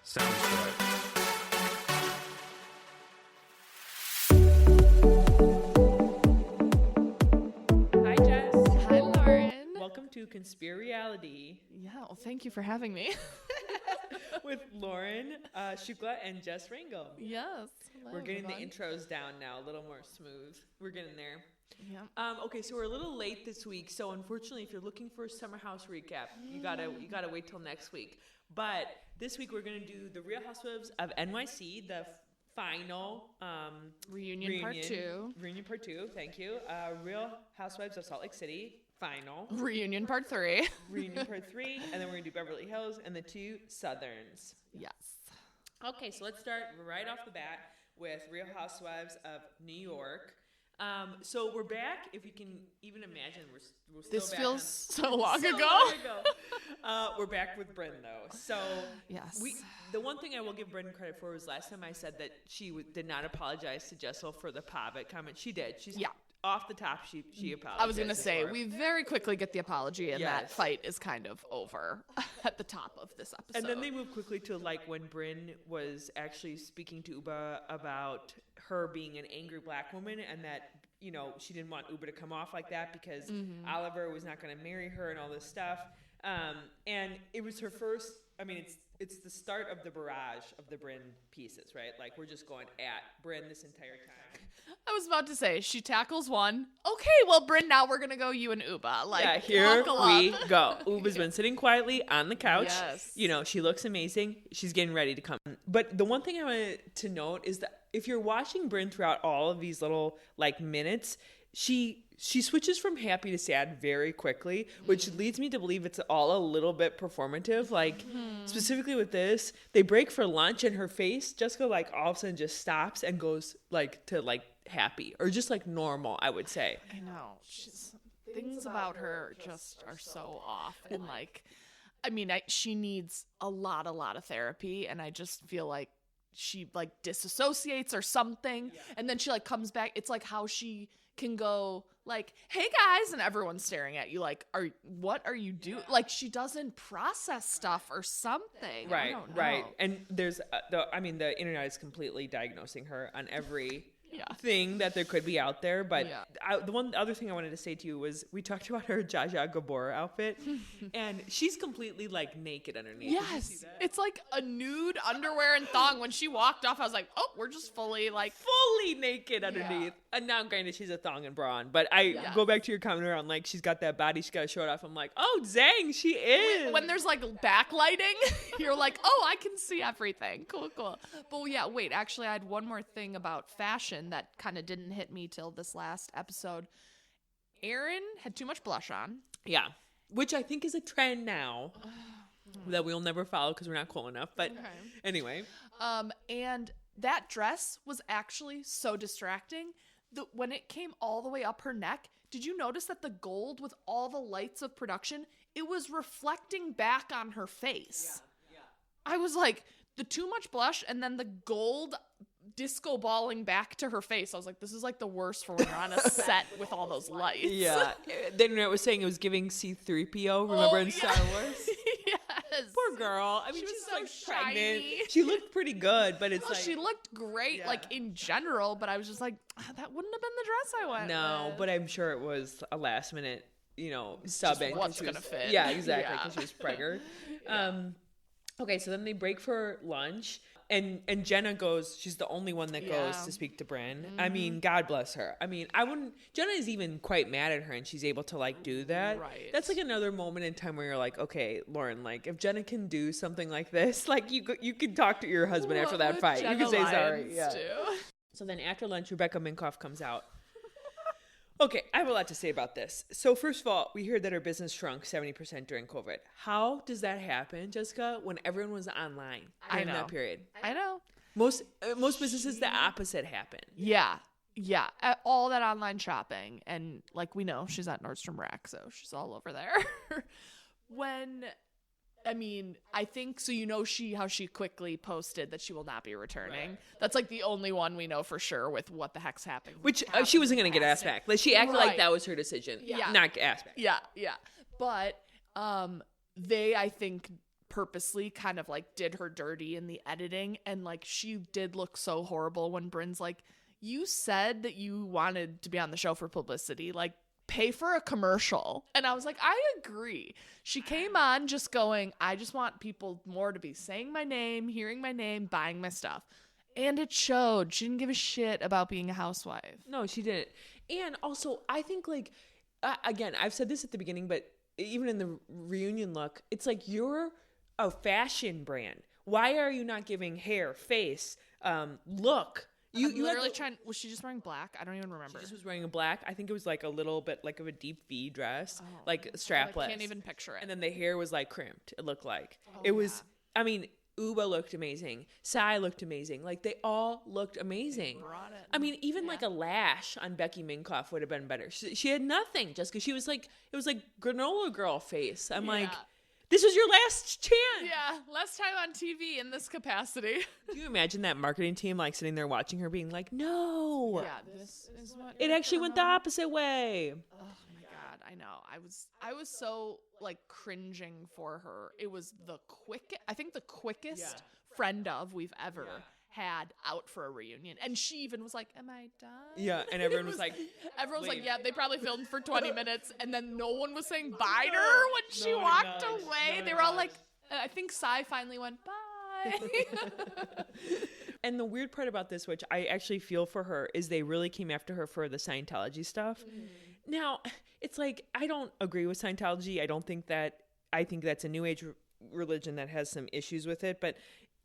Sounds good. Hi, Jess. Hi, Lauren. Welcome to Conspireality Yeah, well, thank you for having me. with Lauren Shukla and Jess Rangel. Yes. We're getting the intros down now, a little more smooth. We're getting there. Yeah. Okay, so we're a little late this week, so unfortunately, if you're looking for a summer house recap, you gotta wait till next week. But this week we're gonna do the Real Housewives of NYC, the final Reunion part 2. Reunion part 2. Thank you. Real Housewives of Salt Lake City, final. Reunion part 3. Reunion part 3, and then we're gonna do Beverly Hills and the 2 Southerns. Yes. Okay, so let's start right off the bat with Real Housewives of New York. So we're back. If you can even imagine, we're still This back feels so long so ago. long ago. We're back with Brynn though. So Yes. the one thing I will give Brynn credit for was last time I said that she did not apologize to Jessel for the Pavitt comment. She did. She's off the top. She apologized. I was going to say, we very quickly get the apology, and that Yes. fight is kind of over at the top of this episode. And then they move quickly to like when Brynn was actually speaking to Uba about her being an angry black woman and that, you know, she didn't want Uba to come off like that because Oliver was not going to marry her and all this stuff. And it was her first, I mean, it's the start of the barrage of the Brynn pieces, right? Like we're just going at Brynn this entire time. I was about to say, she tackles one. Okay, well, Brynn, now we're going to go you and Uba. Like, Yeah, here buckle we up. go. Uba's been sitting quietly on the couch. Yes. You know, she looks amazing. She's getting ready to come. But the one thing I wanted to note is that if you're watching Brynn throughout all of these little like minutes, she switches from happy to sad very quickly, which leads me to believe it's all a little bit performative. Like specifically with this, they break for lunch and her face, Jessica, like all of a sudden just stops and goes like to like happy or just like normal, I would say. I know. Things about her just are so off. And like, I mean, she needs a lot of therapy. And I just feel like she like disassociates or something. Yeah. And then she like comes back. It's like how she can go like, hey guys, and everyone's staring at you like, what are you doing? Like she doesn't process stuff or something. Right, I don't know. right. And there's the internet is completely diagnosing her on every thing that there could be out there. But the one other thing I wanted to say to you was we talked about her Zsa Zsa Gabor outfit, and she's completely like naked underneath. Yes, Did you see that? it's like a nude underwear and thong. When she walked off, I was like, oh, we're just fully naked underneath. And now granted she's a thong and bra on, but I go back to your comment around like she's got that body, she's got to show it off. I'm like, oh dang, she is. When there's like backlighting, you're like, oh, I can see everything. Cool. But yeah, wait, actually I had one more thing about fashion that kind of didn't hit me till this last episode. Erin had too much blush on. Yeah, which I think is a trend now that we'll never follow because we're not cool enough. But anyway. And that dress was actually so distracting. When it came all the way up her neck, did you notice that the gold with all the lights of production, it was reflecting back on her face? Yeah. I was like, the too much blush and then the gold disco balling back to her face. I was like, this is like the worst for when you're on a set with all those lights. Yeah. The internet was saying it was giving C-3PO, remember in Star Wars? Yes. Poor girl. I mean, She was she's so like pregnant. shiny. She looked pretty good, but it's like... She looked great, like in general, but I was just like, that wouldn't have been the dress I went with. But I'm sure it was a last minute, you know, sub in. What's going to fit. Yeah, exactly, because she was pregnant. Okay, so then they break for lunch. And Jenna goes, she's the only one that goes to speak to Brynn. I mean, God bless her. I mean, Jenna is even quite mad at her and she's able to like do that. Right. That's like another moment in time where you're like, okay, Lauren, like if Jenna can do something like this, like you can talk to your husband after that fight. Jenna you can say sorry. Lyons do? So then after lunch, Rebecca Minkoff comes out. Okay, I have a lot to say about this. So first of all, we hear that her business shrunk 70% during COVID. How does that happen, Jessica, when everyone was online during that period? I know. Most businesses, the opposite happen. Yeah. All that online shopping. And like we know, she's at Nordstrom Rack, so she's all over there. I think so. You know how she quickly posted that she will not be returning. Right. That's like the only one we know for sure with what the heck's happening. Which she wasn't going to get asked back. Like she acted like that was her decision. Yeah. Not get asked back. Yeah. But they, I think, purposely kind of like did her dirty in the editing, and like she did look so horrible when Bryn's like, you said that you wanted to be on the show for publicity, like pay for a commercial. And I was like, I agree. She came on just going, I just want people more to be saying my name, hearing my name, buying my stuff. And it showed. She didn't give a shit about being a housewife. No, she didn't. And also, I think, like, again, I've said this at the beginning, but even in the reunion look, it's like, you're a fashion brand. Why are you not giving hair, face, look? You literally trying. Was she just wearing black? I don't even remember. She just was wearing a black. I think it was like a little bit like of a deep V dress, like strapless. I can't even picture it. And then the hair was like crimped. It looked like it was. I mean, Uba looked amazing. Sai looked amazing. Like they all looked amazing. Brought it. I mean, even like a lash on Becky Minkoff would have been better. She had nothing, just because she was like, it was like granola girl face. I'm like, this was your last chance. Yeah, last time on TV in this capacity. Do you imagine that marketing team like sitting there watching her being like, no. Yeah, this is what it actually went the opposite way. Oh my God, I know. I was so like cringing for her. It was the quickest friend of we've ever had out for a reunion. And she even was like, am I done? Yeah, and everyone was like, yeah, they probably filmed for 20 minutes, and then no one was saying bye to her when she walked away. They were all like, I think Sai finally went, bye. And the weird part about this, which I actually feel for her, is they really came after her for the Scientology stuff. Now, it's like, I don't agree with Scientology. I think that's a new age religion that has some issues with it, but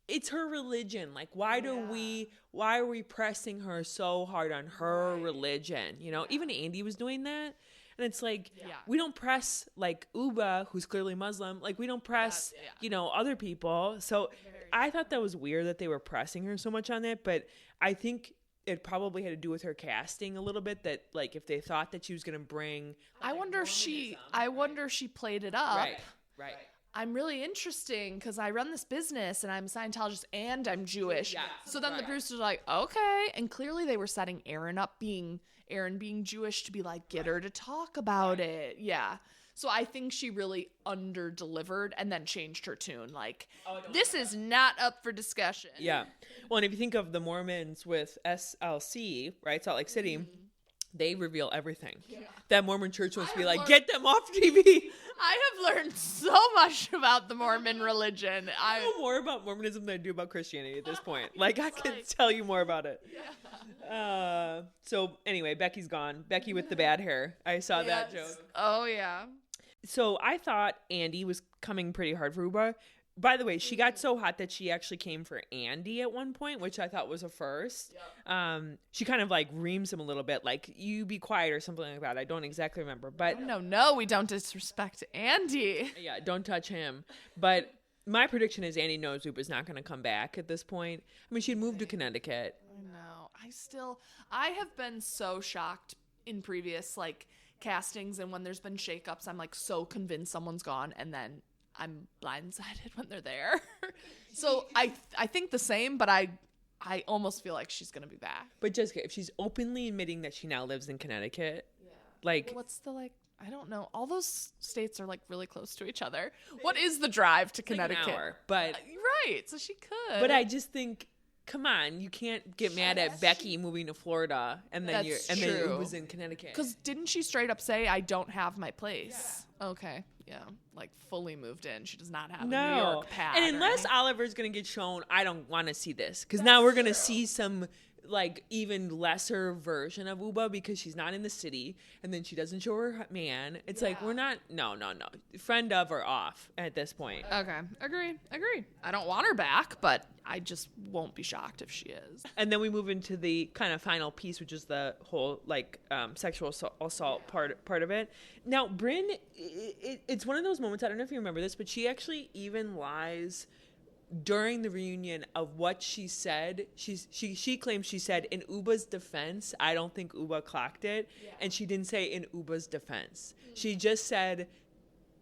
it's her religion. Like, why are we pressing her so hard on her religion? You know, even Andy was doing that. And it's like, we don't press like Uba, who's clearly Muslim. Like, we don't press, other people. So I thought that was weird that they were pressing her so much on that. But I think it probably had to do with her casting a little bit, that like, if they thought that she was going to bring. I wonder if she played it up. Right. I'm really interesting because I run this business and I'm a Scientologist and I'm Jewish. Yeah, so then the producers are like, okay. And clearly they were setting Aaron up, Aaron being Jewish, to be like, get her to talk about it. Yeah. So I think she really under-delivered and then changed her tune. Like, this is not up for discussion. Yeah. Well, and if you think of the Mormons with SLC, right, Salt Lake City, they reveal everything. Yeah. That Mormon church wants to be like, get them off TV. I have learned so much about the Mormon religion. I know more about Mormonism than I do about Christianity at this point. Like, I can tell you more about it. Yeah. So anyway, Becky's gone. Becky with the bad hair. I saw that joke. Oh, yeah. So I thought Andy was coming pretty hard for Uba. By the way, she got so hot that she actually came for Andy at one point, which I thought was a first. Yep. She kind of like reams him a little bit, like, you be quiet or something like that. I don't exactly remember, but no, we don't disrespect Andy. Yeah, don't touch him. But my prediction is Andy knows Uba's not going to come back at this point. I mean, she'd moved to Connecticut. No, I have been so shocked in previous like castings, and when there's been shakeups, I'm like so convinced someone's gone, and then I'm blindsided when they're there. So I think the same, but I almost feel like she's going to be back. But Jessica, if she's openly admitting that she now lives in Connecticut, like... What's the, like, I don't know. All those states are, like, really close to each other. What is the drive to Connecticut? Like an hour, but... Right, so she could. But I just think... Come on, you can't get mad at Becky moving to Florida and then then Uba's in Connecticut. Because didn't she straight up say, I don't have my place? Yeah. Okay, yeah. Like, fully moved in. She does not have a New York pad. And unless Oliver's going to get shown, I don't want to see this. Because now we're going to see some, like, even lesser version of Uba because she's not in the city. And then she doesn't show her man. It's like, we're not, no. Friend of or off at this point. Okay, agree. I don't want her back, but I just won't be shocked if she is. And then we move into the kind of final piece, which is the whole, like, sexual assault part of it. Now, Bryn, it's one of those moments, I don't know if you remember this, but she actually even lies during the reunion of what she said. She claims she said, in Uba's defense, I don't think Uba clocked it. Yeah. And she didn't say in Uba's defense. She just said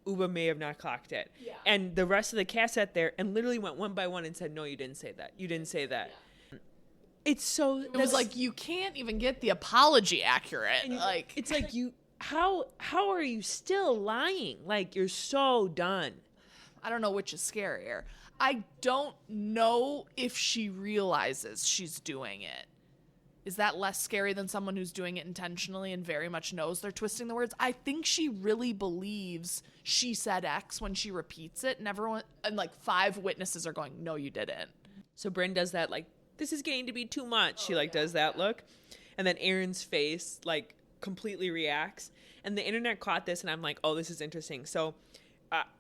Uba may have not clocked it. Yeah. And the rest of the cast sat there and literally went one by one and said, no, you didn't say that. You didn't say that. Yeah. It was like, you can't even get the apology accurate. Like, it's like, how are you still lying? Like, you're so done. I don't know which is scarier. I don't know if she realizes she's doing it. Is that less scary than someone who's doing it intentionally and very much knows they're twisting the words? I think she really believes she said X when she repeats it, and everyone, and like 5 witnesses are going, no, you didn't. So Brynn does that, like, this is getting to be too much. She like does that look. And then Aaron's face like completely reacts. And the internet caught this, and I'm like, oh, this is interesting. So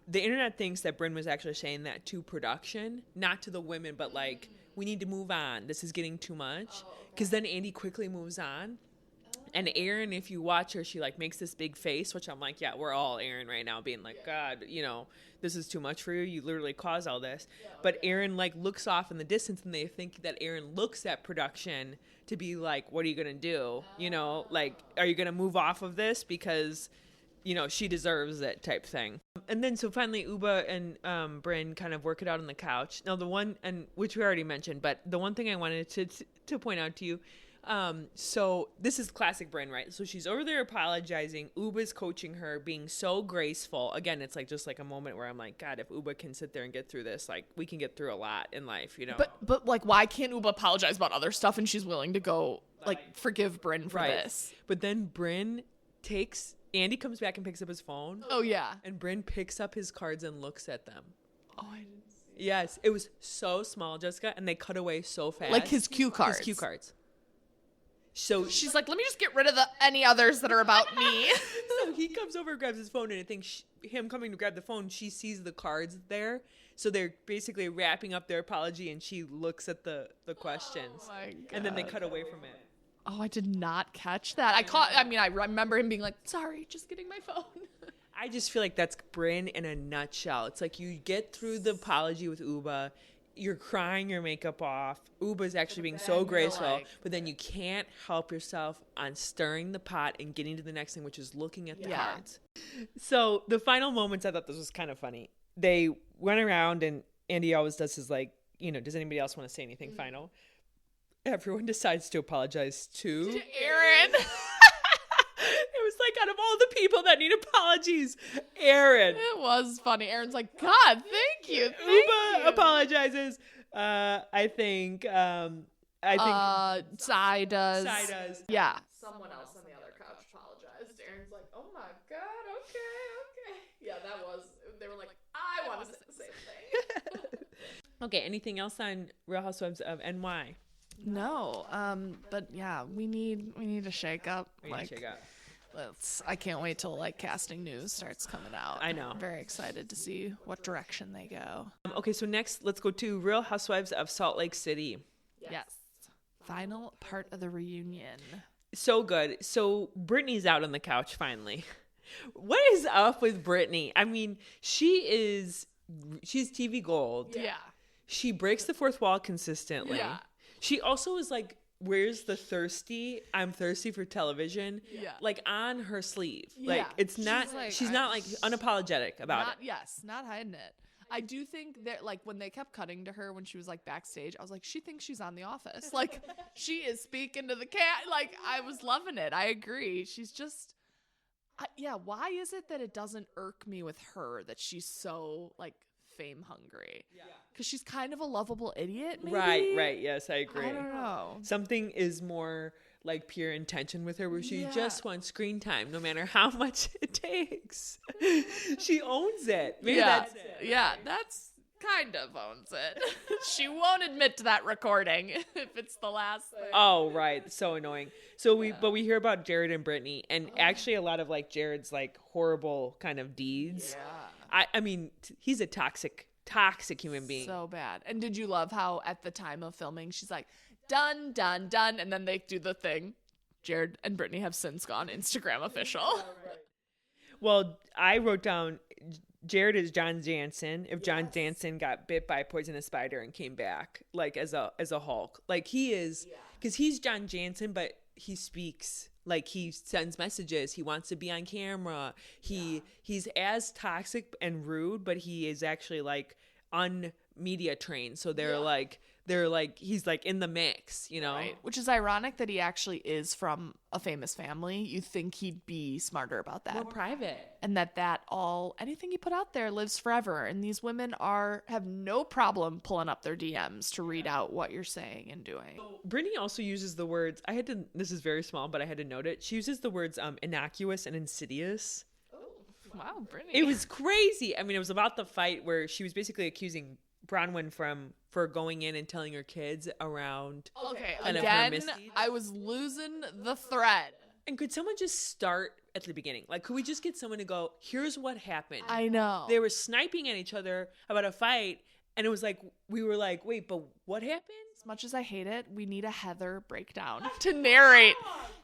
the internet thinks that Brynn was actually saying that to production, not to the women, but like, we need to move on. This is getting too much. Because then Andy quickly moves on. And Aaron, if you watch her, she like makes this big face, which I'm like, yeah, we're all Aaron right now being like, God, you know, this is too much for you. You literally caused all this. But Aaron like looks off in the distance, and they think that Aaron looks at production to be like, what are you going to do? You know, like, are you going to move off of this? Because, you know, she deserves it type thing. And then so finally Uba and Brynn kind of work it out on the couch. Now the one, and which we already mentioned, but the one thing I wanted to point out to you, so this is classic Brynn, right? So she's over there apologizing. Uba's coaching her, being so graceful. Again, it's like just like a moment where I'm like, God, if Uba can sit there and get through this, like we can get through a lot in life, you know? But like, why can't Uba apologize about other stuff and she's willing to go like forgive Brynn for this? But then Brynn Andy comes back and picks up his phone. Oh yeah. And Brynn picks up his cards and looks at them. Oh, I didn't see. Yes, it was so small, Jessica, and they cut away so fast. Like his cue cards. His cue cards. So she's like, let me just get rid of any others that are about me. So he comes over and grabs his phone, and I think him coming to grab the phone, she sees the cards there. So they're basically wrapping up their apology, and she looks at the questions. Oh my God. And then they cut away from it. Oh, I did not catch that. I remember him being like, sorry, just getting my phone. I just feel like that's Brynn in a nutshell. It's like you get through the apology with Uba, you're crying your makeup off. Uba's actually being so graceful, but then you can't help yourself on stirring the pot and getting to the next thing, which is looking at the cards. So the final moments, I thought this was kind of funny. They went around, and Andy always does his like, you know, does anybody else want to say anything final? Everyone decides to apologize to Aaron. It was like, out of all the people that need apologies, Aaron. It was funny. Aaron's like, God, thank you. Uba apologizes. I think Sai does. Yeah. Someone else on the other couch apologized. Aaron's like, oh my God, okay. Yeah, they were like, I want to say the same thing. Okay, anything else on Real Housewives of NY? No, but yeah, we need a shake up. I can't wait till like casting news starts coming out. I know. I'm very excited to see what direction they go. Okay, so next let's go to Real Housewives of Salt Lake City. Yes. Final part of the reunion. So good. So Brittany's out on the couch finally. What is up with Brittany? I mean, she's TV gold. Yeah. She breaks the fourth wall consistently. Yeah. She also is like, where's the I'm thirsty for television? Yeah. Like on her sleeve. Yeah. Like it's not, she's not like unapologetic about it. Yes, not hiding it. I do think that like when they kept cutting to her when she was like backstage, I was like, she thinks she's on The Office. Like she is speaking to the cat. Like I was loving it. I agree. She's just, why is it that it doesn't irk me with her that she's so like fame hungry? Yeah. Because she's kind of a lovable idiot, maybe? Right. Yes, I agree. I don't know. Something is more like pure intention with her where she just wants screen time no matter how much it takes. She owns it. Maybe that's it. Yeah, that's kind of owns it. She won't admit to that recording if it's the last thing. Oh, right. So annoying. So we hear about Jared and Brittany, and actually a lot of like Jared's like horrible kind of deeds. Yeah. I mean, he's a toxic human being. So bad. And did you love how at the time of filming, she's like, done, done, done. And then they do the thing. Jared and Brittany have since gone Instagram official. Well, I wrote down Jared is John Jansen. If John Jansen got bit by a poisonous spider and came back like as a Hulk, like he is, because he's John Jansen, but he speaks. Like he sends messages. He wants to be on camera. He's as toxic and rude, but he is actually like media trained. So they're like he's like in the mix, you know. Right. Which is ironic that he actually is from a famous family. You think he'd be smarter about that. More private. And that all anything you put out there lives forever. And these women have no problem pulling up their DMs to read out what you're saying and doing. Brittany also uses the words, this is very small, but I had to note it. She uses the words innocuous and insidious. Wow, Brittany. It was crazy. I mean, it was about the fight where she was basically accusing Bronwyn for going in and telling her kids around. Okay, kind of her again, misdeeds. I was losing the thread. And could someone just start at the beginning? Like, could we just get someone to go, here's what happened? I know. They were sniping at each other about a fight, and it was like, we were like, wait, but what happened? As much as I hate it, we need a Heather breakdown to narrate.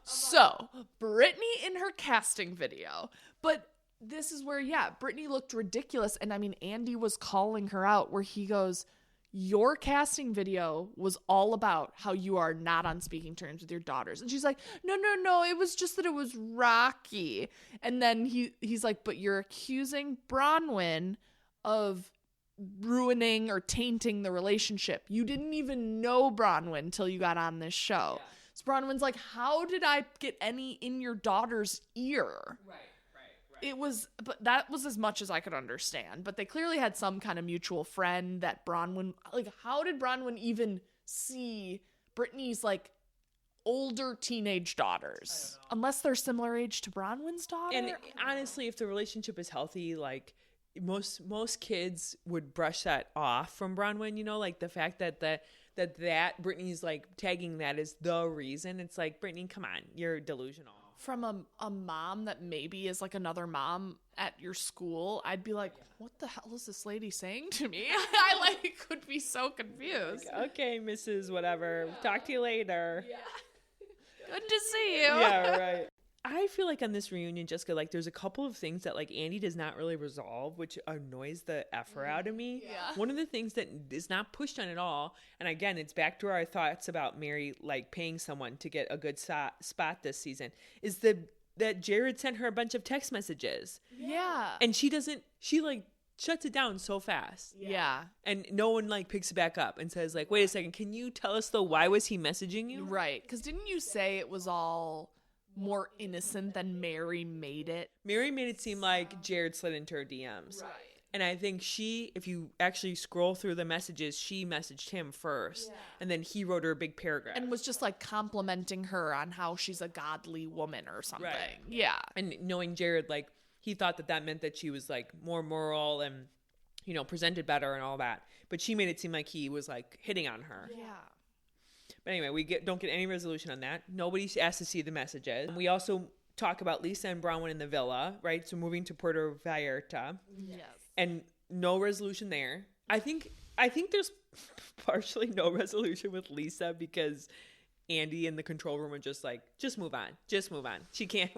So, Brittany in her casting video. But this is where, Brittany looked ridiculous. And I mean, Andy was calling her out where he goes, your casting video was all about how you are not on speaking terms with your daughters. And she's like, no, it was just that it was rocky. And then he's like, but you're accusing Bronwyn of ruining or tainting the relationship. You didn't even know Bronwyn until you got on this show. Yeah. So Bronwyn's like, how did I get any in your daughter's ear? Right. But that was as much as I could understand. But they clearly had some kind of mutual friend that Bronwyn, like, how did Bronwyn even see Brittany's, like, older teenage daughters? Unless they're similar age to Bronwyn's daughter? And honestly, if the relationship is healthy, like, most kids would brush that off from Bronwyn, you know, like the fact that Brittany's, like, tagging that as the reason. It's like, Brittany, come on, you're delusional. From a mom that maybe is like another mom at your school, I'd be like, what the hell is this lady saying to me? I like could be so confused. Like, okay, Mrs. Whatever. Talk to you later. Yeah. Good to see you. Yeah, right. I feel like on this reunion, Jessica, like there's a couple of things that like Andy does not really resolve, which annoys the effer out of me. Yeah. One of the things that is not pushed on at all, and again, it's back to our thoughts about Mary like paying someone to get a good spot this season, is that Jared sent her a bunch of text messages. Yeah. And she like shuts it down so fast. Yeah. And no one like picks it back up and says like, wait a second, can you tell us though, why was he messaging you? Right. Because didn't you say it was all more innocent than Mary made it? Mary made it seem like Jared slid into her DMs. Right. And I think if you actually scroll through the messages, she messaged him first. Yeah. And then he wrote her a big paragraph. And was just like complimenting her on how she's a godly woman or something. Right. Yeah. And knowing Jared, like, he thought that meant that she was like more moral and, you know, presented better and all that. But she made it seem like he was like hitting on her. Yeah. But anyway, we don't get any resolution on that. Nobody's asked to see the messages. We also talk about Lisa and Bronwyn in the villa, right? So moving to Puerto Vallarta. Yes. And no resolution there. I think there's partially no resolution with Lisa because Andy in the control room are just like, just move on. We can't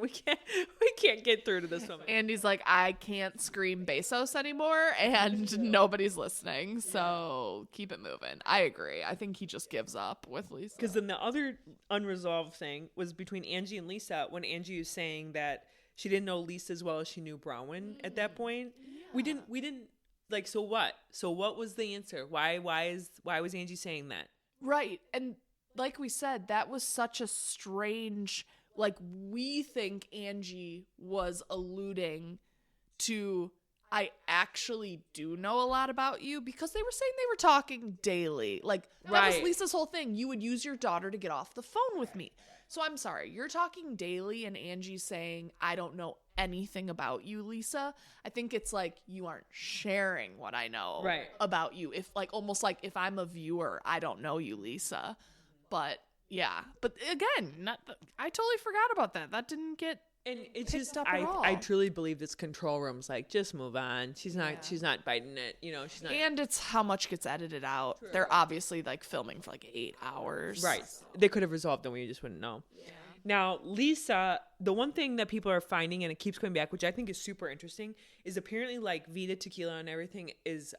get through to this woman. Andy's like, I can't scream Bezos anymore and nobody's listening. So keep it moving. I agree. I think he just gives up with Lisa. Because then the other unresolved thing was between Angie and Lisa when Angie was saying that she didn't know Lisa as well as she knew Bronwyn at that point. Yeah. We didn't like, so what? So what was the answer? Why was Angie saying that? Right. And like we said, that was such a strange, like, we think Angie was alluding to, I actually do know a lot about you, because they were saying they were talking daily. Like, that was Lisa's whole thing. You would use your daughter to get off the phone with me. So I'm sorry, you're talking daily and Angie's saying, I don't know anything about you, Lisa. I think it's like you aren't sharing what I know about you. If like, almost like if I'm a viewer, I don't know you, Lisa. But yeah, but again, I totally forgot about that. That didn't get it's just up at all. I truly believe this control room's like, just move on. She's not biting it, you know. She's not. And it's how much gets edited out. True. They're obviously like filming for like 8 hours. Right. They could have resolved them. We just wouldn't know. Yeah. Now, Lisa, the one thing that people are finding, and it keeps coming back, which I think is super interesting, is apparently like Vita Tequila and everything is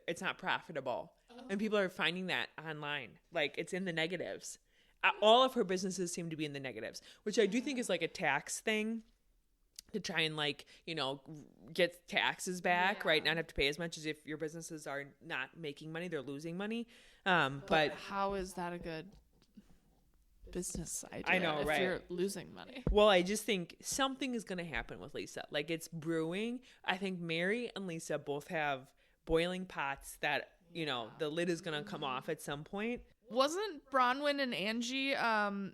it's not profitable. And people are finding that online. Like, it's in the negatives. All of her businesses seem to be in the negatives, which I do think is like a tax thing. to try and like, get taxes back, right? Not have to pay as much as if your businesses are not making money, they're losing money. But how is that a good business idea? I know, if right? You're losing money. Well, I just think something is going to happen with Lisa. Like, it's brewing. I think Mary and Lisa both have boiling pots that, the lid is going to come off at some point. Wasn't Bronwyn and Angie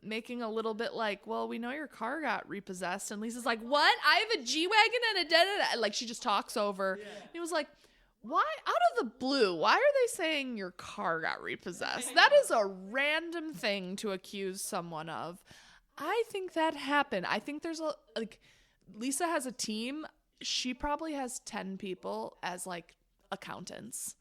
making a little bit like, well, we know your car got repossessed, and Lisa's like, what? I have a G-Wagon and a da-da-da. Like, she just talks over. Yeah. And it was like, why, out of the blue, why are they saying your car got repossessed? That is a random thing to accuse someone of. I think that happened. I think there's Lisa has a team. She probably has 10 people as like accountants.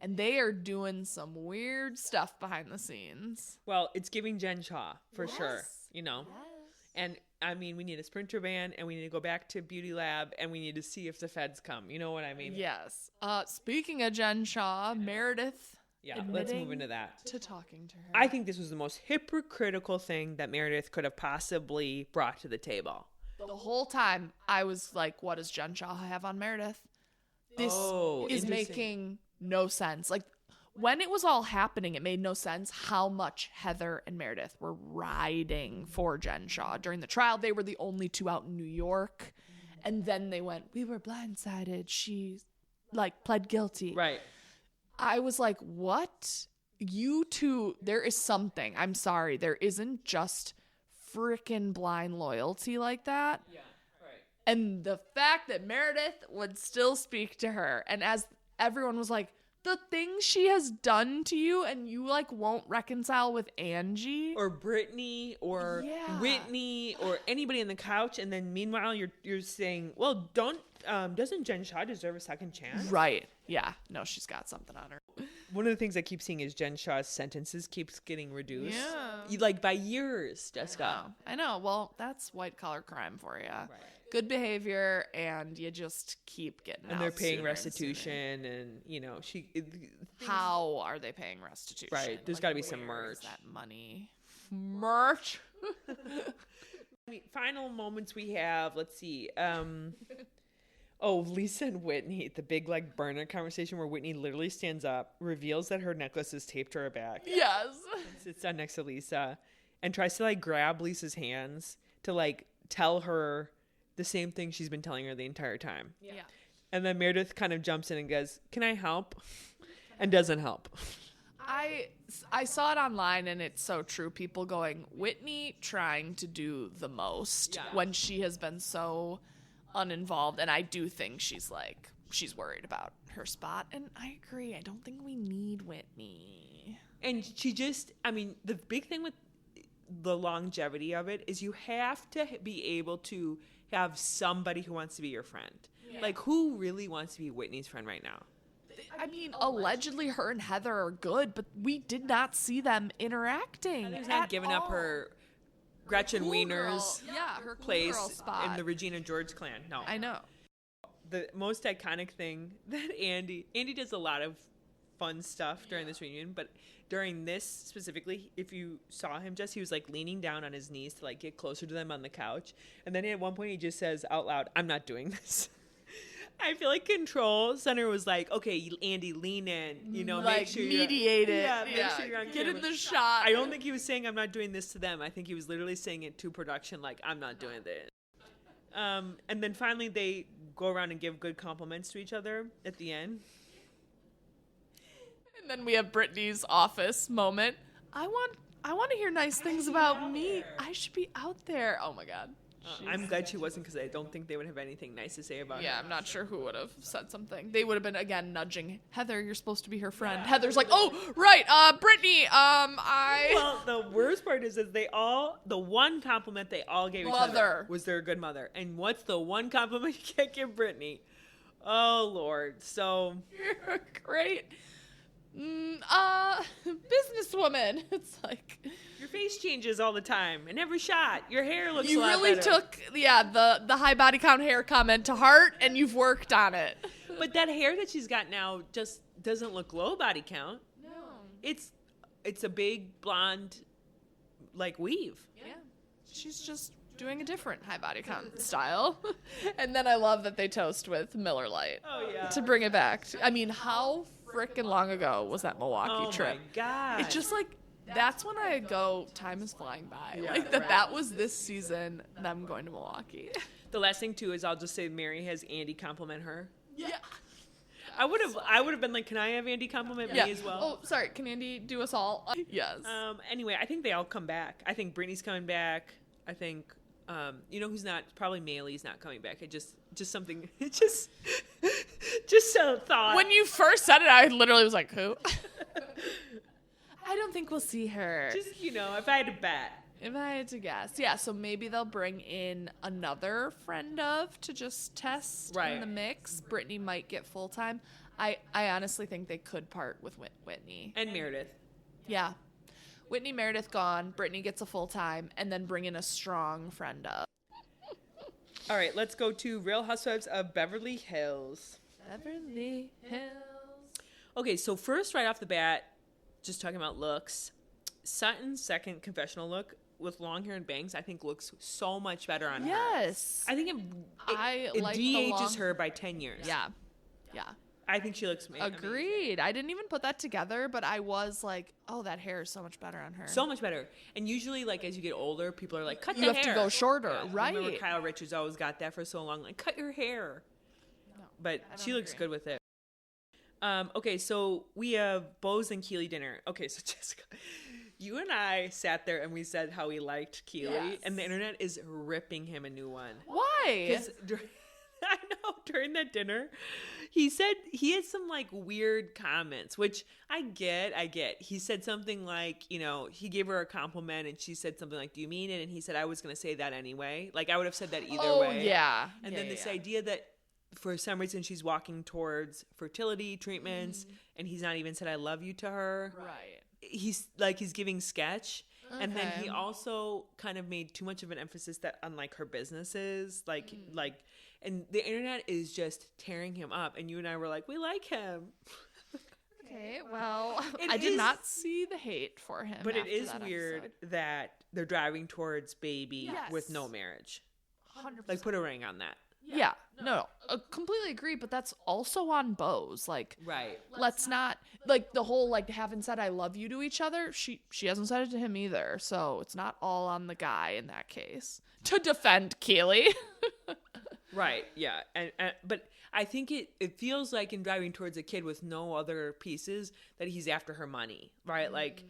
And they are doing some weird stuff behind the scenes. Well, it's giving Jen Shaw for sure, Yes. And I mean, we need a Sprinter van, and we need to go back to Beauty Lab, and we need to see if the feds come. You know what I mean? Yes. Speaking of Jen Shaw, Meredith. Yeah, let's move into that. To talking to her. I think this was the most hypocritical thing that Meredith could have possibly brought to the table. The whole time, I was like, what does Jen Shaw have on Meredith? This is making no sense. Like, when it was all happening, it made no sense how much Heather and Meredith were riding for Jen Shaw. During the trial, they were the only two out in New York. And then they went, we were blindsided. She, pled guilty. Right. I was like, what? You two, there is something. I'm sorry. There isn't just freaking blind loyalty like that. Yeah, right. And the fact that Meredith would still speak to her, and as everyone was like, the things she has done to you, and you won't reconcile with Angie or Brittany or Whitney or anybody on the couch, and then meanwhile you're saying, well, doesn't Jen Shaw deserve a second chance? Right. Yeah. No, she's got something on her. One of the things I keep seeing is Jen Shaw's sentences keeps getting reduced. Yeah. By years, Jessica. I know. Well, that's white collar crime for you. Right. Good behavior, and you just keep getting and out they're paying sooner restitution, and how are they paying restitution? Right. There's got to be some merch. Where's that money? Merch. Final moments we have. Let's see. Lisa and Whitney, the big burner conversation where Whitney literally stands up, reveals that her necklace is taped to her back. Yes. Sits down next to Lisa and tries to grab Lisa's hands to tell her the same thing she's been telling her the entire time. Yeah. And then Meredith kind of jumps in and goes, "Can I help?" and doesn't help. I saw it online, and it's so true. People going, Whitney trying to do the most when she has been so uninvolved. And I do think she's worried about her spot. And I agree. I don't think we need Whitney. And she just, the big thing with the longevity of it is you have to be able to have somebody who wants to be your friend. Yeah. Who really wants to be Whitney's friend right now? Allegedly her and Heather are good, but we did not see them interacting. Heather's not giving up her Gretchen cool Wiener's her cool place girl spot in the Regina George clan. No. I know. The most iconic thing that Andy does a lot of fun stuff during this reunion, but during this specifically, if you saw him, he was leaning down on his knees to get closer to them on the couch, and then at one point he just says out loud, "I'm not doing this." I feel like Control Center was okay, Andy, lean in, make sure mediate it. Yeah, make sure you're on Get camera. in the shot. I don't think he was saying I'm not doing this to them. I think he was literally saying it to production, I'm not doing this. And then finally they go around and give good compliments to each other at the end. And then we have Brittany's office moment. I want to hear nice things about me. I should be out there. Oh my God. I'm glad she wasn't, because I don't think they would have anything nice to say about her. Yeah, I'm not sure who would have said something. They would have been, again, nudging Heather. You're supposed to be her friend. Yeah. Heather's like, oh, right, Brittany, Well, the worst part is the one compliment they all gave each other was they're a good mother. And what's the one compliment you can't give Brittany? Oh, Lord. So. You're a great businesswoman. It's your face changes all the time in every shot. Your hair looks you a lot really better. Took the high body count hair comment to heart, and you've worked on it. But that hair that she's got now just doesn't look low body count. No, it's a big blonde weave. Yeah, she's just doing a different high body count style. And then I love that they toast with Miller Lite. Oh, yeah. To bring it back. I mean, how freaking long ago was that Milwaukee Oh, trip? my God. It's just like, that's when I go, time is flying by. Yeah, like, that was this season, them going to Milwaukee. The last thing, too, is I'll just say Mary has Andy compliment her. Yeah. I would have been like, can I have Andy compliment me as well? Oh, sorry. Can Andy do us all? Yes. Anyway, I think they all come back. I think Brittany's coming back. I think, you know who's not? Probably Maylee's not coming back. It just something, just a thought. When you first said it, I literally was like, who? I don't think we'll see her. Just, you know, if I had to bet. If I had to guess. Yeah, so maybe they'll bring in another friend of to just test in the mix. Brittany might get full-time. I honestly think they could part with Whitney. And Meredith. Yeah. Whitney, Meredith gone. Brittany gets a full-time. And then bring in a strong friend of. All right, let's go to Real Housewives of Beverly Hills. Beverly Hills. Okay, so first, right off the bat, just talking about looks. Sutton's second confessional look with long hair and bangs, I think looks so much better on her. Yes. I think it like de-ages her by 10 years. Yeah. Yeah. I think she looks amazing. Agreed. I didn't even put that together, but I was like, oh, that hair is so much better on her. So much better. And usually, like, as you get older, people are like, cut the you hair. have to go shorter, Yeah, right? I remember Kyle Richards always got that for so long. Like, cut your hair. No, but she looks good with it. Okay, so we have Bose and Keely dinner. Okay, so Jessica, you and I sat there and we said how we liked Keely, Yes. and the internet is ripping him a new one. Why? Because I know during that dinner, he said he had some like weird comments, which I get. He said something like, you know, he gave her a compliment and she said something like, "Do you mean it?" And he said, "I was going to say that anyway." Like I would have said that either way. Yeah. And then this idea that for some reason she's walking towards fertility treatments and he's not even said "I love you" to her. Right. He's giving sketch. Okay. And then he also kind of made too much of an emphasis that on like her businesses, and the internet is just tearing him up. And you and I were like, we like him. Okay, well, I did not see the hate for him. But it is weird that they're driving towards baby with no marriage. 100%. Like, put a ring on that. Yeah. No. Completely agree, but that's also on Bose. Like, right. Let's not, like, the whole, like, haven't said I love you to each other. She hasn't said it to him either. So it's not all on the guy in that case. To defend Keely. Right. Yeah. And but I think it feels like in driving towards a kid with no other pieces that he's after her money. Right. Like,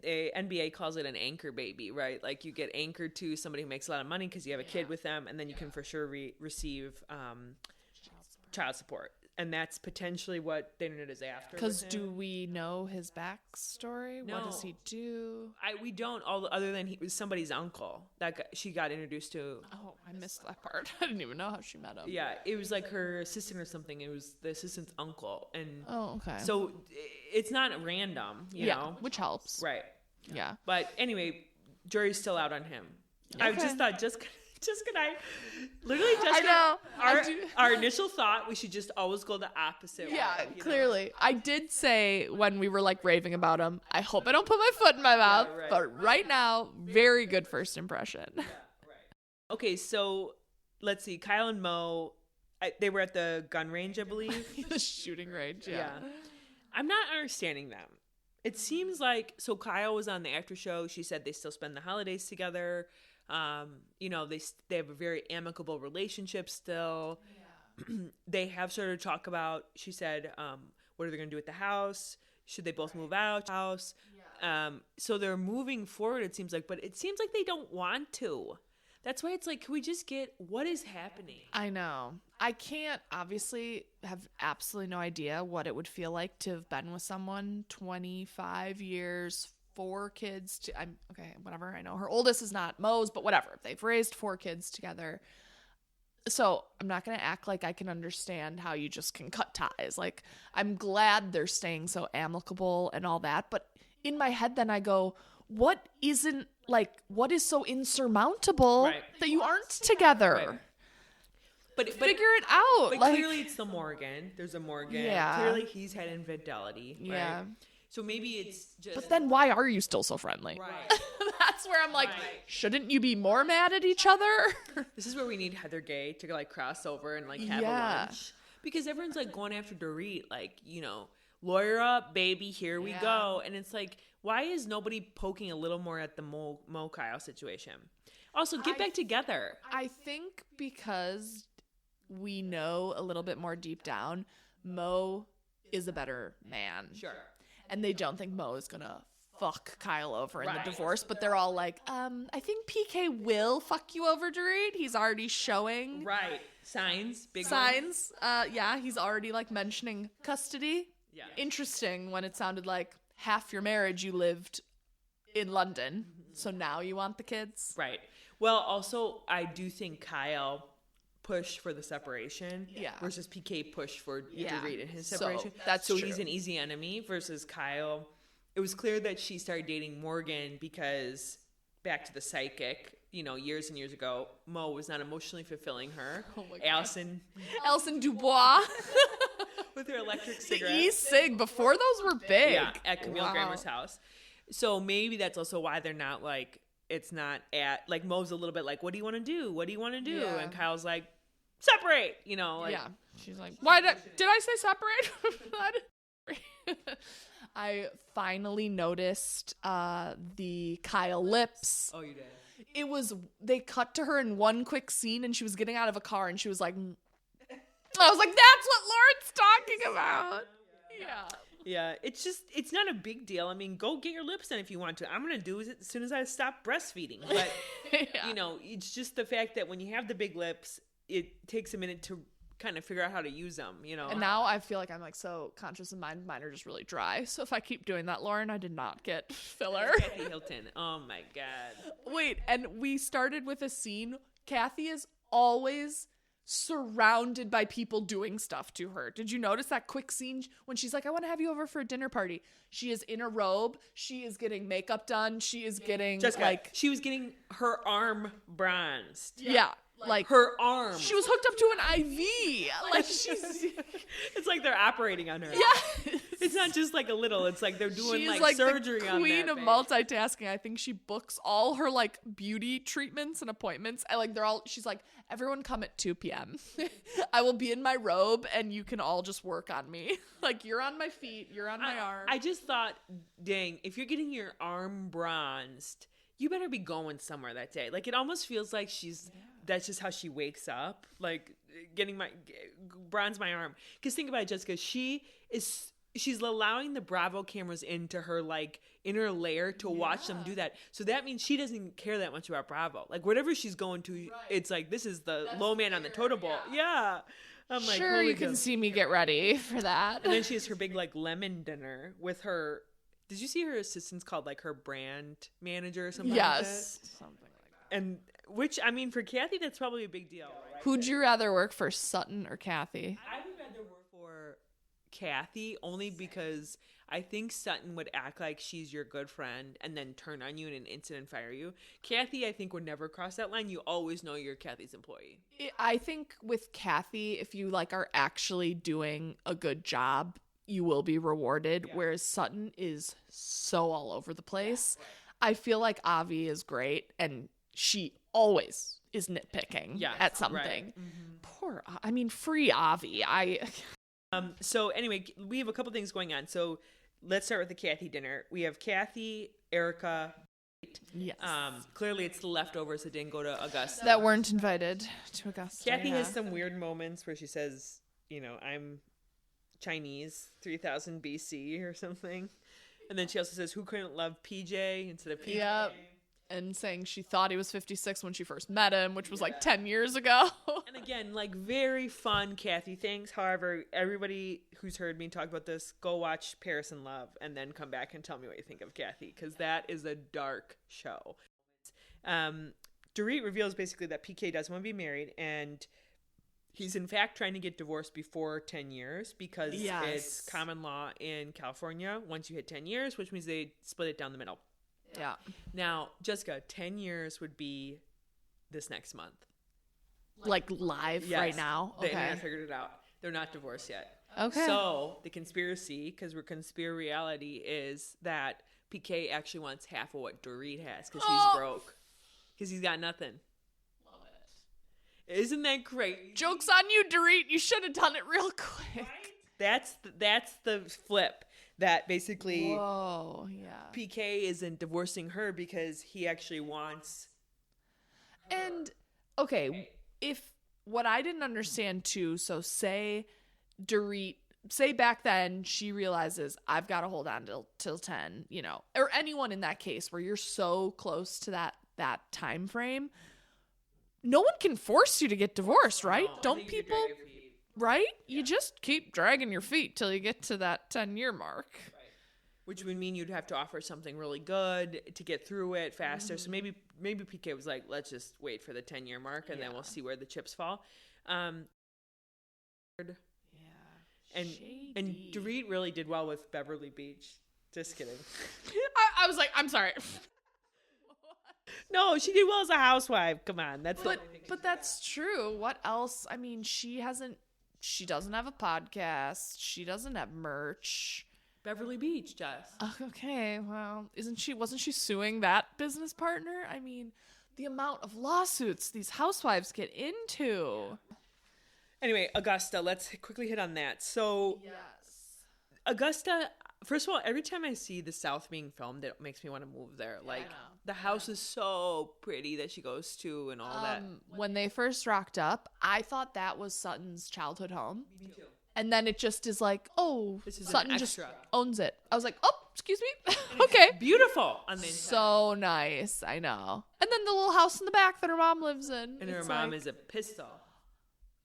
the NBA calls it an anchor baby, right? Like you get anchored to somebody who makes a lot of money because you have a kid with them, and then you can for sure receive child support. And that's potentially what the internet is after. Because do we know his backstory? No. What does he do? We don't, other than he was somebody's uncle that she got introduced to. Oh, I missed that part. I didn't even know how she met him. Yeah, it was like her assistant or something. It was the assistant's uncle. And okay. So it's not random, you know? Which helps. Right. Yeah. But anyway, jury's still out on him. Okay. I just thought, literally just I know. Our initial thought, we should just always go the opposite way. Yeah, clearly. I did say when we were like raving about him, I hope I don't put my foot in my mouth. Yeah, right. But right now, very good first impression. Yeah, right. Okay, so let's see. Kyle and Mo, they were at the gun range, I believe. The shooting range, yeah. I'm not understanding them. It seems like, so Kyle was on the after show. She said they still spend the holidays together. You know, they have a very amicable relationship still. Yeah. They have started to talk about, she said, what are they going to do with the house? Should they both move out? House? Yeah. So they're moving forward, it seems like, but it seems like they don't want to. That's why it's like, can we just get what is happening? I know. I can't obviously have absolutely no idea what it would feel like to have been with someone 25 years, 4 kids. Whatever. I know her oldest is not Mo's, but whatever. They've raised 4 kids together. So I'm not going to act like I can understand how you just can cut ties. Like, I'm glad they're staying so amicable and all that. But in my head, then I go, what is so insurmountable that you aren't together? Right. But figure it out. But clearly it's the Morgan. There's a Morgan. Yeah. Clearly he's had infidelity. Yeah. Right? So maybe it's just. But then why are you still so friendly? Right. That's where I'm like, Right. shouldn't you be more mad at each other? This is where we need Heather Gay to like cross over and like have a Yeah. lunch. Because everyone's like going after Dorit, like, you know, lawyer up, baby, here we go. And it's like, why is nobody poking a little more at the Mo Kyle situation? Also, get back together. I think because we know a little bit more deep down, Mo is a better man. Sure. And they don't think Mo is gonna fuck Kyle over in Right. the divorce, but they're all like, I think PK will fuck you over, Dorit. He's already showing Right. Signs. Big ones. signs. Yeah, he's already like mentioning custody. Yeah. Interesting when it sounded like half your marriage you lived in London. So now you want the kids? Right. Well, also, I do think Kyle pushed for the separation. Yeah. Versus PK pushed for Yeah. Dorit and his So, separation. that's so true. he's an easy enemy versus Kyle. It was clear that she started dating Morgan because back to the psychic, you know, years and years ago, Mo was not emotionally fulfilling her. Oh my God. Alison Dubois. with her electric The cigarette. e-cig before those were big. Yeah, at Camille Wow. Grammer's house. So maybe that's also why they're not like, it's not at, like Mo's a little bit like, what do you want to do? What do you want to do? Yeah. And Kyle's like, separate, you know. Like, Yeah. She's like, why did I say separate? I finally noticed the Kyle lips. Oh, you did? They cut to her in one quick scene and she was getting out of a car and she was like, I was like, that's what Lauren's talking about. Yeah. Yeah, it's not a big deal. I mean, go get your lips done if you want to. I'm going to do it as soon as I stop breastfeeding. But, Yeah. you know, it's just the fact that when you have the big lips, it takes a minute to kind of figure out how to use them, you know. And now I feel like I'm like so conscious of mine. Mine are just really dry. So if I keep doing that, Lauren, I did not get filler. Kathy Hilton. Oh, my God. Wait, and we started with a scene. Kathy is always surrounded by people doing stuff to her. Did you notice that quick scene when she's like, I want to have you over for a dinner party? She is in a robe. She is getting makeup done. She is getting Jessica, like, she was getting her arm bronzed. yeah, like Her arm. she was hooked up to an IV. Like she's, It's like they're operating on her. yeah. It's not just like a little. It's like they're doing She's like the surgery on queen that of thing. multitasking. I think she books all her like beauty treatments and appointments. And like she's like, everyone come at 2 p.m. I will be in my robe and you can all just work on me. Like you're on my feet, you're on my arm. I just thought, dang, if you're getting your arm bronzed, you better be going somewhere that day. Like it almost feels like that's just how she wakes up. Like getting bronze my arm. Because think about it, Jessica. She's allowing the Bravo cameras into her like inner lair to watch them do that. So that means she doesn't care that much about Bravo. Like whatever she's going to, it's like this is the low man on the totem pole. Yeah. I'm like, sure, holy you can cow. see me get ready for that. And then she has her big like lemon dinner with her. Did you see her assistant's called like her brand manager or something? Yes. Something like that. And which I mean for Kathy that's probably a big deal. Right? Who'd you rather work for, Sutton or Kathy? I would rather work for Kathy only because I think Sutton would act like she's your good friend and then turn on you in an instant and fire you. Kathy, I think, would never cross that line. You always know you're Kathy's employee. I think with Kathy, if you like are actually doing a good job, you will be rewarded. Whereas Sutton is so all over the place. I feel like Avi is great and she always is nitpicking at something. Right. Mm-hmm. Free Avi. So anyway, we have a couple things going on. So let's start with the Kathy dinner. We have Kathy, Erica. Yes. Clearly it's the leftovers that didn't go to Augusta. That weren't invited to Augusta. Kathy has some weird moments where she says, you know, I'm Chinese, 3000 BC or something. And then she also says, who couldn't love PJ instead of PJ? Yep. And saying she thought he was 56 when she first met him, which was like 10 years ago. And again, like very fun Kathy things. However, everybody who's heard me talk about this, go watch Paris in Love and then come back and tell me what you think of Kathy, because that is a dark show. Dorit reveals basically that PK doesn't want to be married, and he's in fact trying to get divorced before 10 years because it's common law in California once you hit 10 years, which means they split it down the middle. Yeah. Now, Jessica, 10 years would be this next month. Like live right now? They Okay. haven't figured it out. They're not divorced yet. Okay. So the conspiracy, because we're Conspire-Reality, is that PK actually wants half of what Dorit has because he's broke. Because he's got nothing. Love it. Isn't that great? Joke's on you, Dorit. You should have done it real quick. That's the flip. That basically Whoa, yeah. PK isn't divorcing her because he actually wants her. And, okay, if what I didn't understand too, so say Dorit, say back then she realizes I've got to hold on till 10, you know, or anyone in that case where you're so close to that time frame, no one can force you to get divorced, right? Don't people, right? You just keep dragging your feet till you get to that 10-year mark. Right. Which would mean you'd have to offer something really good to get through it faster. So maybe PK was like, let's just wait for the 10-year mark and then we'll see where the chips fall. And Dorit really did well with Beverly Beach. Just kidding. I was like, I'm sorry. No, she did well as a housewife. Come on, that's but that's true. What else? I mean, she doesn't have a podcast. She doesn't have merch. Beverly Beach does. Okay, well, wasn't she suing that business partner? I mean, the amount of lawsuits these housewives get into. Anyway, Augusta, let's quickly hit on that. So, yes. Augusta, first of all, every time I see the South being filmed, it makes me want to move there. Like, the house is so pretty that she goes to and all that. When they first rocked up, I thought that was Sutton's childhood home. Me too. And then it just is like, oh, Sutton just owns it. I was like, oh, excuse me. Okay. Beautiful on the inside. So nice. I know. And then the little house in the back that her mom lives in. And her mom is a pistol.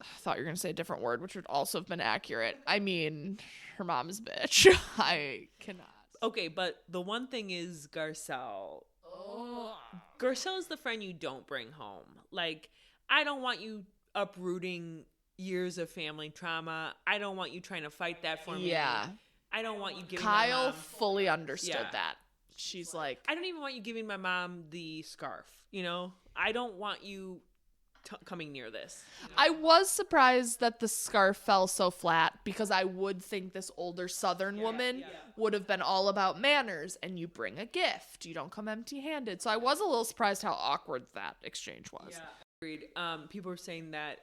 I thought you were going to say a different word, which would also have been accurate. I mean, her mom is a bitch. I cannot. Okay, but the one thing is Garcelle. Oh. Garcelle is the friend you don't bring home. Like, I don't want you uprooting years of family trauma. I don't want you trying to fight that for me. Yeah. I don't want you giving Kyle my mom... fully understood that. She's like... I don't even want you giving my mom the scarf, you know? I don't want you coming near this. You know? I was surprised that the scarf fell so flat because I would think this older Southern woman would have been all about manners and you bring a gift. You don't come empty-handed. So I was a little surprised how awkward that exchange was. Yeah. Agreed. People were saying that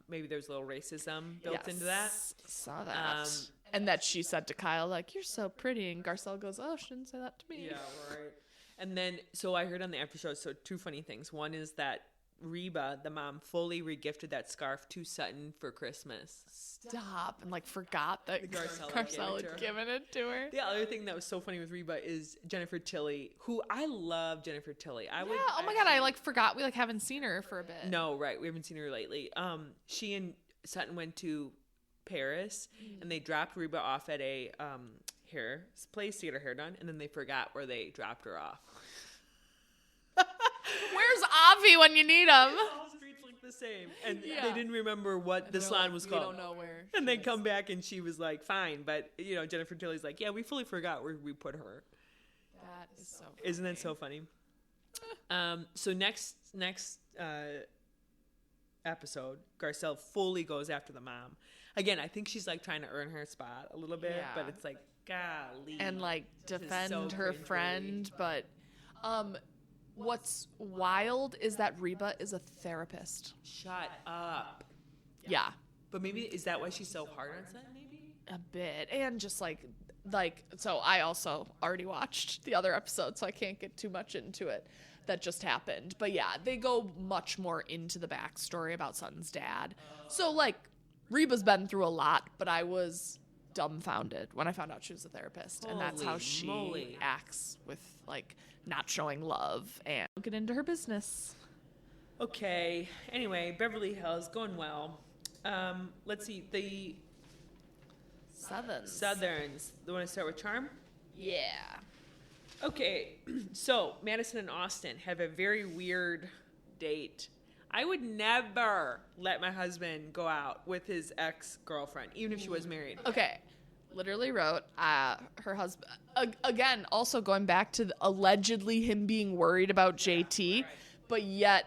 maybe there's a little racism built into that. Saw that. And that she said to Kyle, like, you're so pretty. And Garcelle goes, oh, she didn't say that to me. Yeah, right. And then, so I heard on the after show, so two funny things. One is that Reba, the mom, fully regifted that scarf to Sutton for Christmas. Stop. And, like, forgot that Garcelle had given it to her. The other thing that was so funny with Reba is Jennifer Tilly, who I love Jennifer Tilly. Oh my God, I, like, forgot we, like, haven't seen her for a bit. No, right. We haven't seen her lately. She and Sutton went to Paris, and they dropped Reba off at a hair place to get her hair done, and then they forgot where they dropped her off. Where's Avi when you need him? All streets look the same, and they didn't remember what the salon was called. We don't know where. And they come back, and she was like, "Fine," but you know, Jennifer Tilly's like, "Yeah, we fully forgot where we put her." That is so funny. Isn't that so funny? So next episode, Garcelle fully goes after the mom. Again, I think she's like trying to earn her spot a little bit, but it's like, golly, and like defend her friend, but what's wild is that Reba is a therapist. Shut up. Yeah. But maybe, is that why she's so hard on Sutton, maybe? A bit. And just like, so I also already watched the other episode, so I can't get too much into it. That just happened. But yeah, they go much more into the backstory about Sutton's dad. So like, Reba's been through a lot, but I was dumbfounded when I found out she was a therapist. And that's how she acts with like not showing love and get into her business. Okay. Anyway, Beverly Hills going well. Let's see, the Southerns. You want to start with Charm? Yeah. Okay, so Madison and Austin have a very weird date. I would never let my husband go out with his ex-girlfriend, even if she was married. Okay, literally wrote her husband, again, also going back to allegedly him being worried about JT, but yet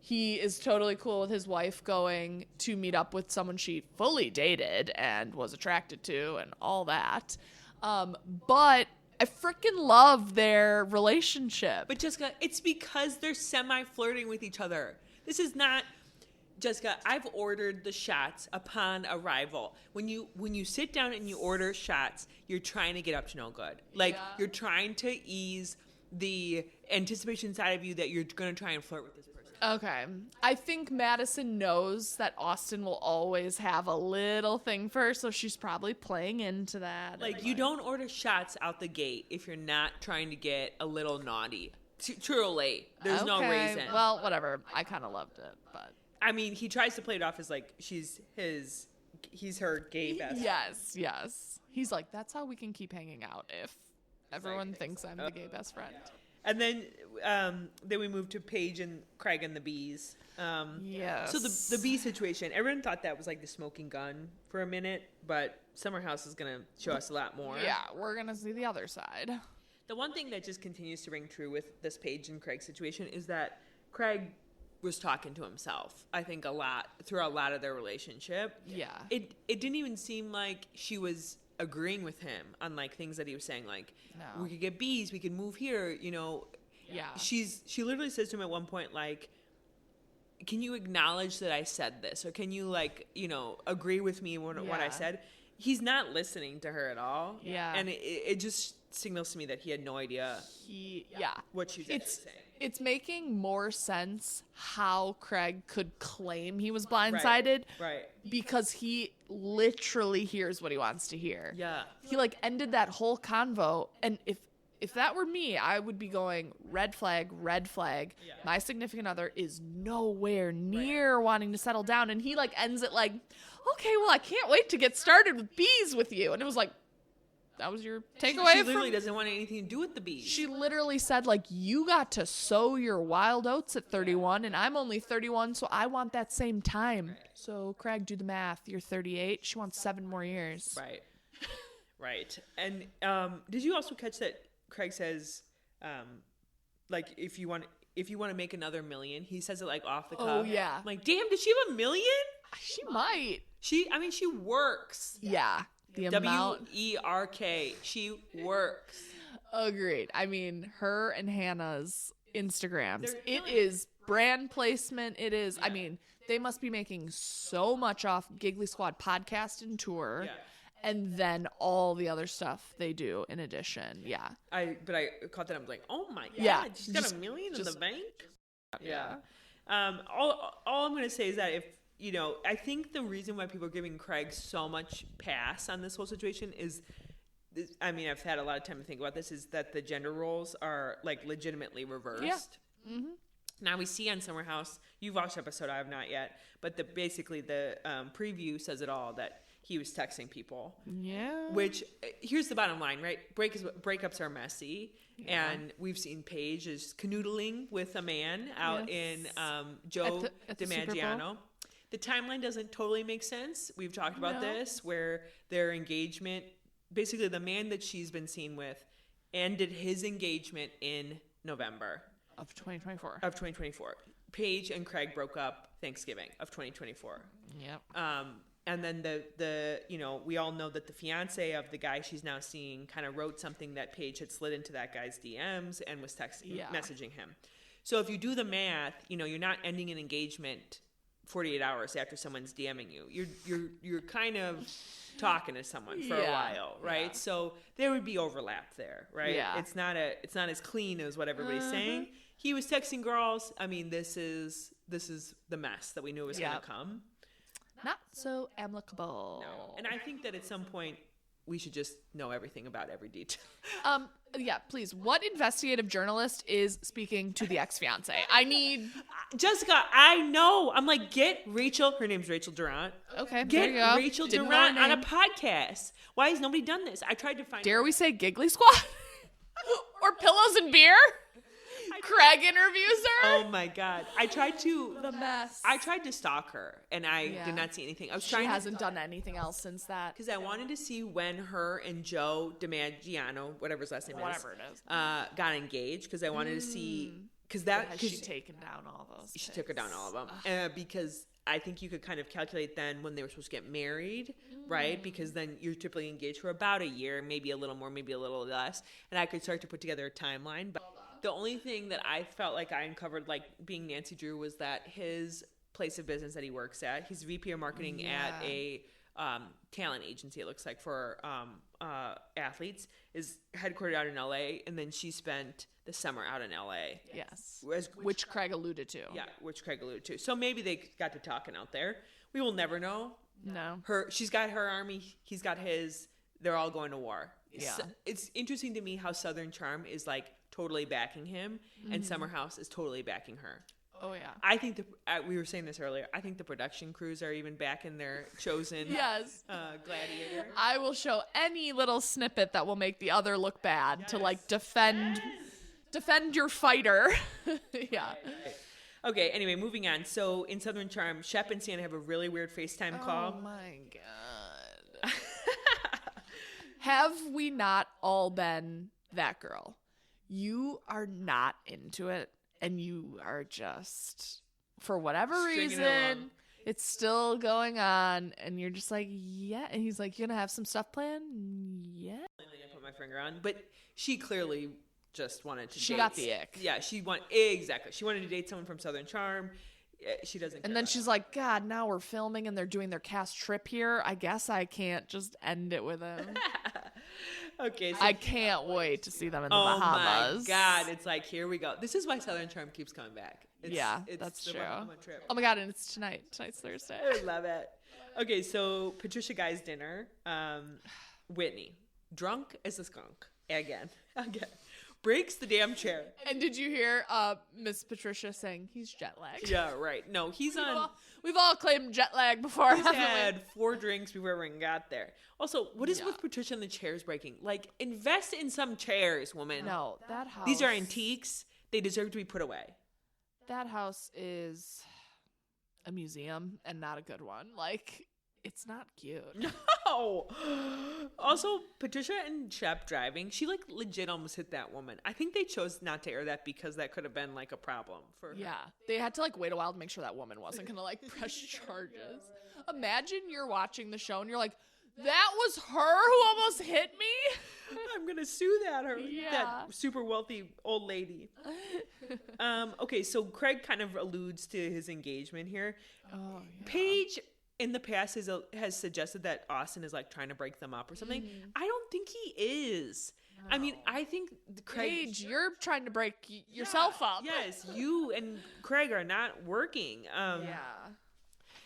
he is totally cool with his wife going to meet up with someone she fully dated and was attracted to and all that. But I freaking love their relationship. But Jessica, it's because they're semi-flirting with each other. This is not... Jessica, I've ordered the shots upon arrival. When you sit down and you order shots, you're trying to get up to no good. Like, you're trying to ease the anticipation side of you that you're going to try and flirt with this person. Okay. I think Madison knows that Austin will always have a little thing for her, so she's probably playing into that. Like, you don't order shots out the gate if you're not trying to get a little naughty. Truly. There's no reason. Well, whatever. I kind of loved it, but... I mean, he tries to play it off as like he's her gay best friend. Yes. He's like, that's how we can keep hanging out if everyone thinks I'm the gay best friend. And then we move to Paige and Craig and the bees. Yes. So the bee situation, everyone thought that was like the smoking gun for a minute, but Summer House is going to show us a lot more. Yeah, we're going to see the other side. The one thing that just continues to ring true with this Paige and Craig situation is that Craig was talking to himself, I think, a lot through a lot of their relationship. Yeah. It didn't even seem like she was agreeing with him on like things that he was saying, like, No. we could get bees, we could move here, you know. Yeah. She literally says to him at one point, like, can you acknowledge that I said this? Or can you, like, you know, agree with me when what I said? He's not listening to her at all. Yeah. And it just signals to me that he had no idea what she was actually saying. It's making more sense how Craig could claim he was blindsided. Right. Because he literally hears what he wants to hear. Yeah. He like ended that whole convo, and if that were me, I would be going red flag, red flag. Yeah. My significant other is nowhere near wanting to settle down, and he like ends it like, okay, well, I can't wait to get started with bees with you. And it was like, that was your takeaway. She literally doesn't want anything to do with the bees. She literally said, like, you got to sow your wild oats at 31, and I'm only 31, so I want that same time. Right. So, Craig, do the math. You're 38. She wants 7 more years. Right. Right. And did you also catch that Craig says, like, if you want to make another million, he says it, like, off the cuff. Oh, yeah. I'm like, damn, does she have $1 million? She might. She works. Yeah. The amount. WERK. She works. Agreed. I mean, her and Hannah's Instagrams. It is brand placement. It is. Yeah. I mean, they must be making so much off Giggly Squad podcast and tour. Yeah. And then all the other stuff they do in addition. Yeah. But I caught that. I'm like, oh my God. Yeah. She's got $1 million in the bank. Yeah. All I'm going to say is that if, you know, I think the reason why people are giving Craig so much pass on this whole situation is, I mean, I've had a lot of time to think about this, is that the gender roles are, like, legitimately reversed. Yeah. Mm-hmm. Now, we see on Summer House, you've watched the episode, I have not yet, but basically the preview says it all, that he was texting people. Yeah. Which, here's the bottom line, right? Breakups are messy. Yeah. And we've seen Paige is canoodling with a man out in Joe DiMaggio. The timeline doesn't totally make sense. We've talked about this, where their engagement, basically the man that she's been seen with, ended his engagement in November. Of 2024. Paige and Craig broke up Thanksgiving of 2024. Yep. And then the you know, we all know that the fiance of the guy she's now seeing kind of wrote something that Paige had slid into that guy's DMs and was messaging him. So if you do the math, you know, you're not ending an engagement 48 hours after someone's DMing you. You're kind of talking to someone for a while, right? Yeah. So there would be overlap there, right? Yeah. It's not as clean as what everybody's saying. He was texting girls. I mean, this is the mess that we knew was going to come. Not so amicable. No. And I think that at some point we should just know everything about every detail. Yeah, please. What investigative journalist is speaking to the ex-fiance? I need... Jessica, I know. I'm like, get Rachel. Her name's Rachel Durant. Okay, get there you go. Rachel Durant on a podcast. Why has nobody done this? I tried to find... Dare we say Giggly Squad? Or Pillows and Beer? Craig interviews her. Oh my God! The mess. I tried to stalk her, and I did not see anything. She hasn't done anything else since that. Because I wanted to see when her and Joe DiMaggio, whatever his last name is, got engaged. Because I wanted to see, has she taken down all those? She took her down all of them. Because I think you could kind of calculate then when they were supposed to get married, right? Because then you're typically engaged for about a year, maybe a little more, maybe a little less. And I could start to put together a timeline. But the only thing that I felt like I uncovered, like being Nancy Drew, was that his place of business that he works at, he's VP of marketing at a talent agency, it looks like, for athletes, is headquartered out in LA, and then she spent the summer out in LA. Yes. Which Craig alluded to. Yeah, which Craig alluded to. So maybe they got to talking out there. We will never know. No. She's got her army, he's got his. They're all going to war. Yeah. So it's interesting to me how Southern Charm is like totally backing him, and Summer House is totally backing her. Oh, yeah. I think we were saying this earlier. I think the production crews are even back in their chosen Yes. gladiator. I will show any little snippet that will make the other look bad to like defend your fighter. Yeah. Okay, anyway, moving on. So in Southern Charm, Shep and Santa have a really weird FaceTime call. Oh my God. Have we not all been that girl? You are not into it, and you are just, for whatever Stringing it reason, along. it's still going on, and you're just like, yeah. And he's like, you gonna have some stuff planned? Yeah. I put my finger on, but she clearly just wanted to. She date. got the ick. Yeah, she wanted to date someone from Southern Charm. She doesn't. And then she's like, God, now we're filming and they're doing their cast trip here. I guess I can't just end it with him. Okay. So I can't wait to see them in the oh Bahamas. my God, it's like, here we go. This is why Southern Charm keeps coming back. That's the true. Bahama trip. Oh my God, and it's tonight. Tonight's Thursday. I love it. Okay, so Patricia Guy's dinner. Whitney, drunk as a skunk again, breaks the damn chair. And did you hear Miss Patricia saying he's jet lagged? Yeah, right. No, he's on. We've all claimed jet lag before. He's haven't we? had 4 drinks before everyone got there. Also, what is with Patricia and the chairs breaking? Like, invest in some chairs, woman. No, that house. These are antiques. They deserve to be put away. That house is a museum and not a good one. Like, it's not cute. No. Also, Patricia and Shep driving, she like legit almost hit that woman. I think they chose not to air that because that could have been like a problem for her. Yeah, they had to like wait a while to make sure that woman wasn't gonna like press charges. Imagine you're watching the show and you're like, that was her who almost hit me? I'm gonna sue that Yeah. that super wealthy old lady. Okay, so Craig kind of alludes to his engagement here. Oh, yeah. Paige in the past has suggested that Austin is like trying to break them up or something. I don't think he is. I mean, I think Craig. Paige, you're trying to break yourself up. Yes, you and Craig are not working. Yeah.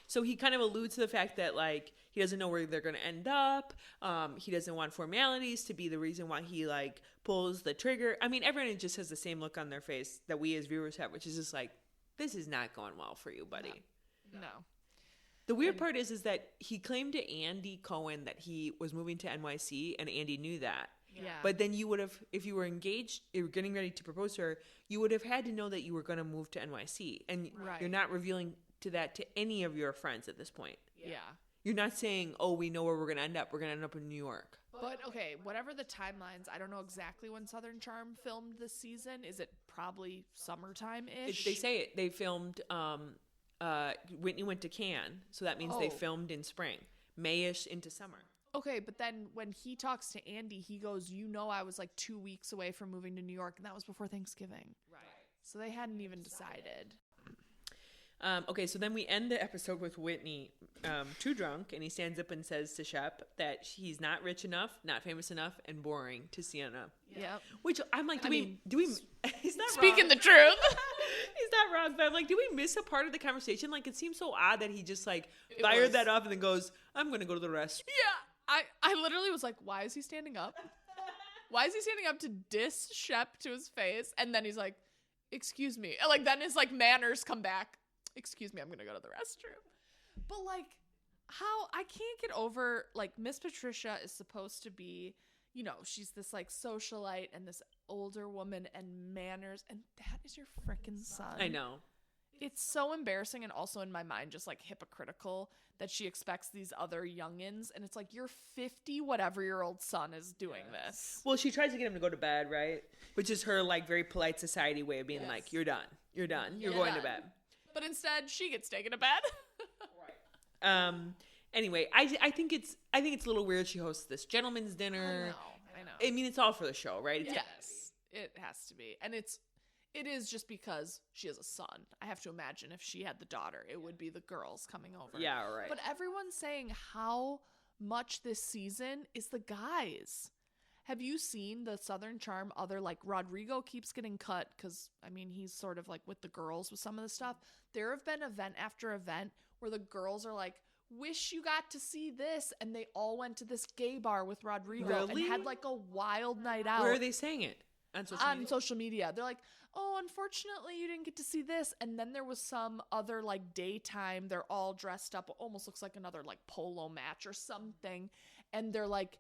So he kind of alludes to the fact that like he doesn't know where they're going to end up. He doesn't want formalities to be the reason why he like pulls the trigger. I mean, everyone just has the same look on their face that we as viewers have, which is just like, this is not going well for you, buddy. No. The weird part is that he claimed to Andy Cohen that he was moving to NYC, and Andy knew that. Yeah. But then you would have, if you were engaged, you were getting ready to propose to her, you would have had to know that you were going to move to NYC. And Right. you're not revealing that to any of your friends at this point. Yeah. You're not saying, oh, we know where we're going to end up. We're going to end up in New York. But okay, whatever the timelines, I don't know exactly when Southern Charm filmed this season. Is it probably summertime-ish? They say it. They filmed, Whitney went to Cannes, so that means they filmed in spring, May-ish into summer. Okay, but then when he talks to Andy, he goes, I was like 2 weeks away from moving to New York, and that was before Thanksgiving. Right. So they hadn't even decided. Okay, so then we end the episode with Whitney too drunk, and he stands up and says to Shep that he's not rich enough, not famous enough, and boring to Sienna. Yep. Which I'm like, do we? He's not Speaking wrong. the truth. He's not wrong, but I'm like, do we miss a part of the conversation? Like, it seems so odd that he just like fired that off and then goes, "I'm gonna go to the rest." Yeah, I literally was like, why is he standing up? Why is he standing up to diss Shep to his face? And then he's like, excuse me. And like then his like manners come back. Excuse me, I'm gonna go to the restroom. But like, how I can't get over like Miss Patricia is supposed to be, she's this like socialite and this older woman and manners, and that is your frickin' son. I know. It's so embarrassing, and also in my mind just like hypocritical that she expects these other youngins, and it's like your 50 whatever year old son is doing this. Well, she tries to get him to go to bed, right? Which is her like very polite society way of being like, "You're done. You're done. You're going to bed." But instead, she gets taken to bed. Anyway, I think it's a little weird she hosts this gentleman's dinner. I know. I mean, it's all for the show, right? Yes, it has to be. And it is just because she has a son. I have to imagine if she had the daughter, it would be the girls coming over. Yeah, right. But everyone's saying how much this season is the guys. Have you seen the Southern Charm other, like, Rodrigo keeps getting cut because, I mean, he's sort of, like, with the girls with some of the stuff. There have been event after event where the girls are like, wish you got to see this. And they all went to this gay bar with Rodrigo and had, like, a wild night out. Where are they saying it? On social media? They're like, oh, unfortunately, you didn't get to see this. And then there was some other, like, daytime. They're all dressed up. Almost looks like another, like, polo match or something. And they're like,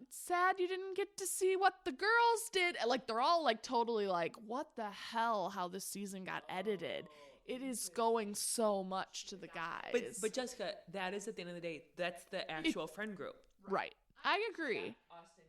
sad you didn't get to see what the girls did. Like, they're all, like, totally like, what the hell, how this season got edited. It is going so much to the guys. But Jessica, that is, at the end of the day, that's the actual friend group. Right. I agree.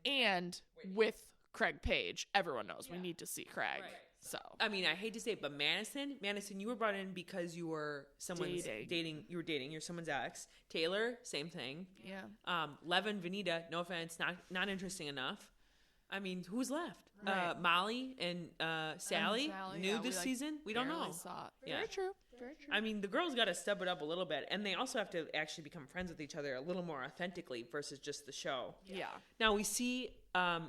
And with Craig Paige, everyone knows we need to see Craig. Right. So, I mean, I hate to say it, but Madison, you were brought in because you were someone's dating. You were dating. You're someone's ex. Taylor, same thing. Yeah. Levin, Vanita, no offense, not interesting enough. I mean, who's left? Right. Molly and Sally, new this season. We don't know. Saw it. Very true. Very true. I mean, the girls got to step it up a little bit, and they also have to actually become friends with each other a little more authentically versus just the show. Yeah. Now we see.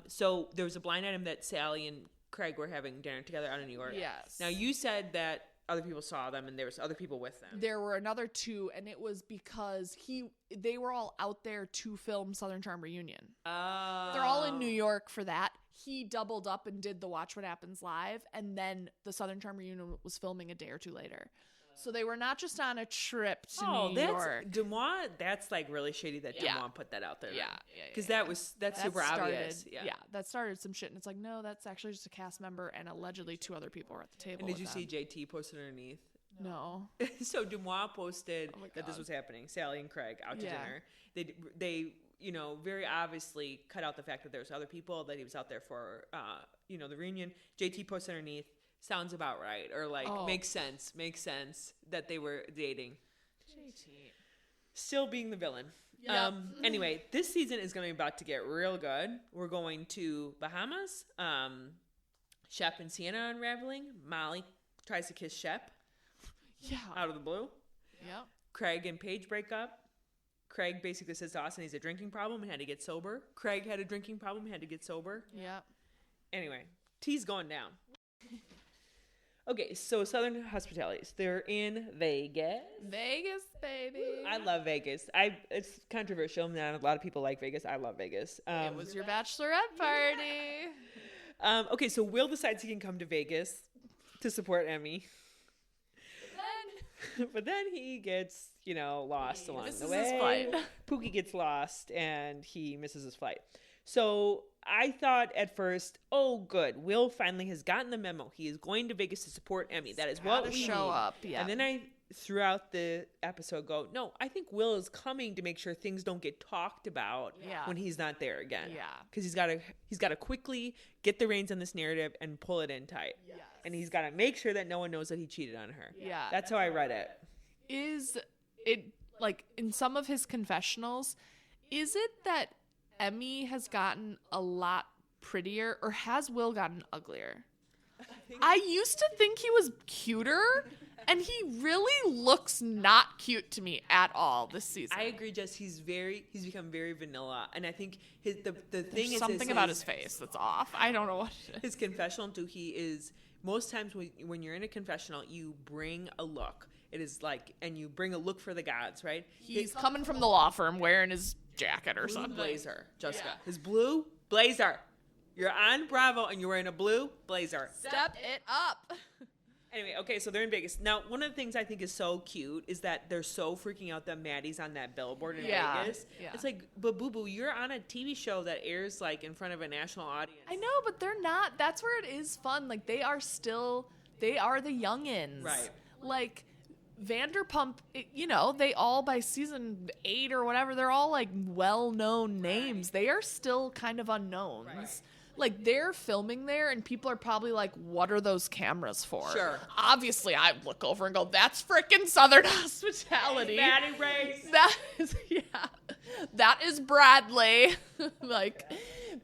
So there was a blind item that Sally and Craig were having dinner together out in New York. Yes. Now you said that other people saw them and there was other people with them. There were another two, and it was because they were all out there to film Southern Charm Reunion. Oh. They're all in New York for that. He doubled up and did the Watch What Happens Live, and then the Southern Charm Reunion was filming a day or two later. So they were not just on a trip to New York. Demois, that's like really shady that Demois put that out there. Yeah. Because that's super obvious. Yeah, that started some shit. And it's like, no, that's actually just a cast member, and allegedly 2 other people were at the table. And did you see JT posted underneath? No. So Demois posted that this was happening. Sally and Craig out to dinner. They very obviously cut out the fact that there was other people, that he was out there for, the reunion. JT posted underneath, sounds about right, or like makes sense that they were dating. JT still being the villain. Yep. Anyway, this season is going to be about to get real good. We're going to Bahamas. Shep and Sienna unraveling. Molly tries to kiss Shep. Yeah. Out of the blue. Yep. Craig and Paige break up. Craig basically says to Austin he's a drinking problem and had to get sober. Craig had a drinking problem and had to get sober. Yep. Anyway, tea's going down. Okay, so Southern Hospitalities. They're in Vegas. Vegas, baby. I love Vegas. It's controversial. Not a lot of people like Vegas. I love Vegas. It was your bachelorette party. Okay, so Will decides he can come to Vegas to support Emmy. But then he gets, lost along the way. His flight. Pookie gets lost and he misses his flight. So I thought at first, oh, good. Will finally has gotten the memo. He is going to Vegas to support Emmy. That is what we show need. Up. Yeah. And then I, throughout the episode, go, no, I think Will is coming to make sure things don't get talked about when he's not there again. Yeah. Because he's got to quickly get the reins on this narrative and pull it in tight. Yes. And he's got to make sure that no one knows that he cheated on her. Yeah. That's how I read it. Is it, like, in some of his confessionals, is it that Emmy has gotten a lot prettier, or has Will gotten uglier? I used to think he was cuter, and he really looks not cute to me at all this season. I agree, Jess. He's become very vanilla, and I think the thing is something about his face that's off. I don't know what it is. His confessional too. He is most times when you're in a confessional, you bring a look. It is like, and you bring a look for the gods, right? He's coming from the law firm wearing his jacket or something. Blazer, Jessica. Yeah. His blue blazer. You're on Bravo and you're wearing a blue blazer. Step it up. Anyway, okay, so they're in Vegas. Now, one of the things I think is so cute is that they're so freaking out that Maddie's on that billboard in Vegas. Yeah. It's like, but boo-boo, you're on a TV show that airs, like, in front of a national audience. I know, but they're not. That's where it is fun. Like, they are the youngins. Right. Like, Vanderpump, they all, by season 8 or whatever, they're all, like, well-known names. Right. They are still kind of unknowns. Right. like they're filming there and people are probably like, what are those cameras for? Sure. Obviously I look over and go, that's freaking Southern Hospitality. Maddie Race. That is, that is Bradley. Like,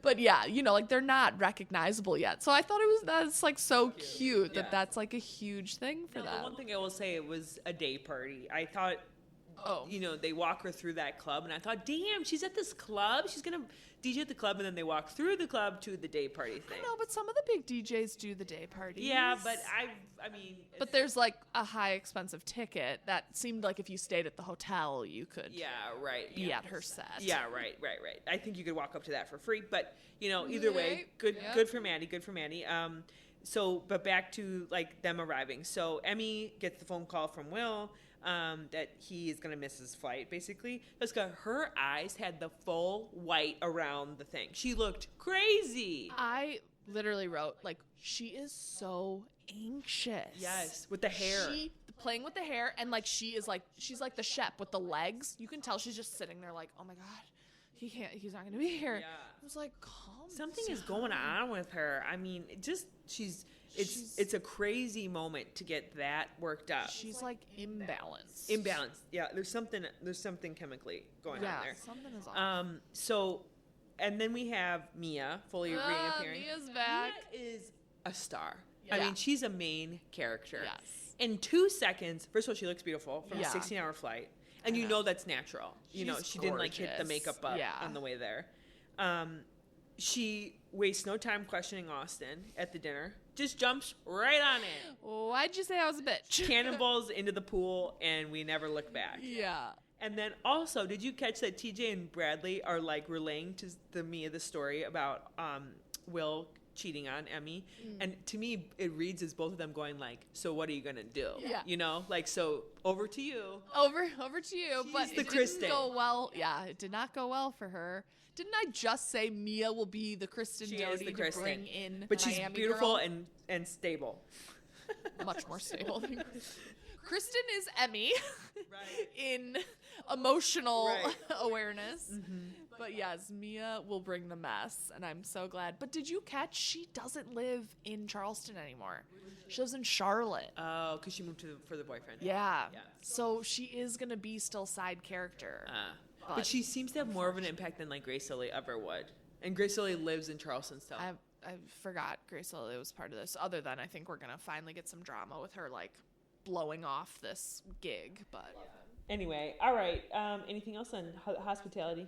but yeah, you know, like they're not recognizable yet. So I thought that's like so cute that that's like a huge thing for them. The one thing I will say, it was a day party. I thought, you know, they walk her through that club, and I thought, damn, she's at this club. She's going to DJ at the club, and then they walk through the club to the day party thing. I know, but some of the big DJs do the day parties. Yeah, but I mean. But there's like a high expensive ticket that seemed like if you stayed at the hotel, you could be at her set. Yeah, right. I think you could walk up to that for free, but, you know, either way, good for Maddie, So, but back to, like, them arriving. So, Emmy gets the phone call from Will that he is going to miss his flight, basically. Jessica, her eyes had the full white around the thing. She looked crazy. I literally wrote, like, she is so anxious. Yes, with the hair. Playing with the hair, and, like, she's like the Shep with the legs. You can tell she's just sitting there like, oh, my God. He's not going to be here. Yeah. I was like, calm Something down. is going on with her. I mean, it's a crazy moment to get that worked up. She's like imbalanced. Yeah, there's something chemically going on there. Something is off. So, and then we have Mia fully reappearing. Mia's back. Mia is a star. Yeah. I mean, she's a main character. Yes. In 2 seconds, first of all, she looks beautiful from a 16-hour flight. And you know that's natural. You know, she didn't like hit the makeup up on the way there. She wastes no time questioning Austin at the dinner. Just jumps right on in. Why'd you say I was a bitch? Cannonballs into the pool, and we never look back. Yeah. And then also, did you catch that TJ and Bradley are like relaying to Mia the story about Will cheating on Emmy? And to me, it reads as both of them going like, so what are you gonna do? Yeah. You know, like, so over to you. Over to you. She's but the it Kristen. didn't go well. Yeah, it did not go well for her. Didn't I just say Mia will be the Kristen Doty to bring in but she's Miami beautiful girl? and stable. Much more stable than Kristen is Emmy in emotional awareness. But yes, Mia will bring the mess, and I'm so glad. But did you catch she doesn't live in Charleston anymore? She lives in Charlotte. Oh, because she moved for the boyfriend. Yeah. So she is going to be still side character. But she seems to have more of an impact than like Grace Lilly ever would. And Grace Lilly lives in Charleston still. I forgot Grace Lilly was part of this. Other than I think we're going to finally get some drama with her like blowing off this gig. But anyway, all right. Anything else on hospitality?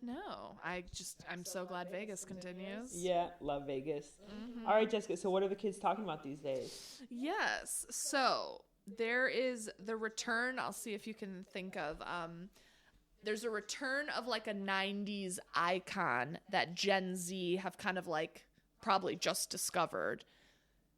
No. I'm so glad Vegas continues. Yeah, love Vegas. All right, Jessica. So what are the kids talking about these days? Yes. So there is the return. I'll see if you can think of. There's a return of like a 90s icon that Gen Z have kind of like probably just discovered.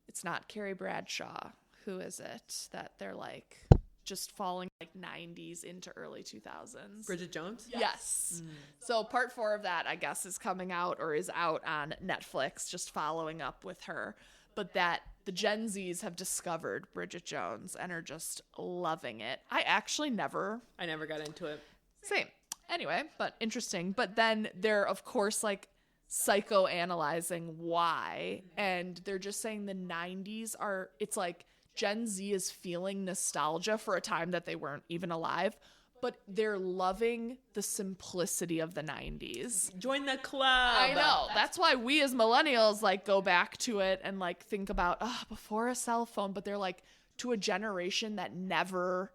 It's not Carrie Bradshaw. Who is it that they're like just falling like 90s into early 2000s? Bridget Jones? Yes. So part 4 of that, I guess, is coming out or is out on Netflix, just following up with her. But that the Gen Zs have discovered Bridget Jones and are just loving it. I never got into it. Same. Anyway, but interesting. But then they're, of course, like psychoanalyzing why. And they're just saying the 90s it's like Gen Z is feeling nostalgia for a time that they weren't even alive. But they're loving the simplicity of the 90s. Join the club. I know. That's why we as millennials like go back to it and like think about before a cell phone. But they're like to a generation that never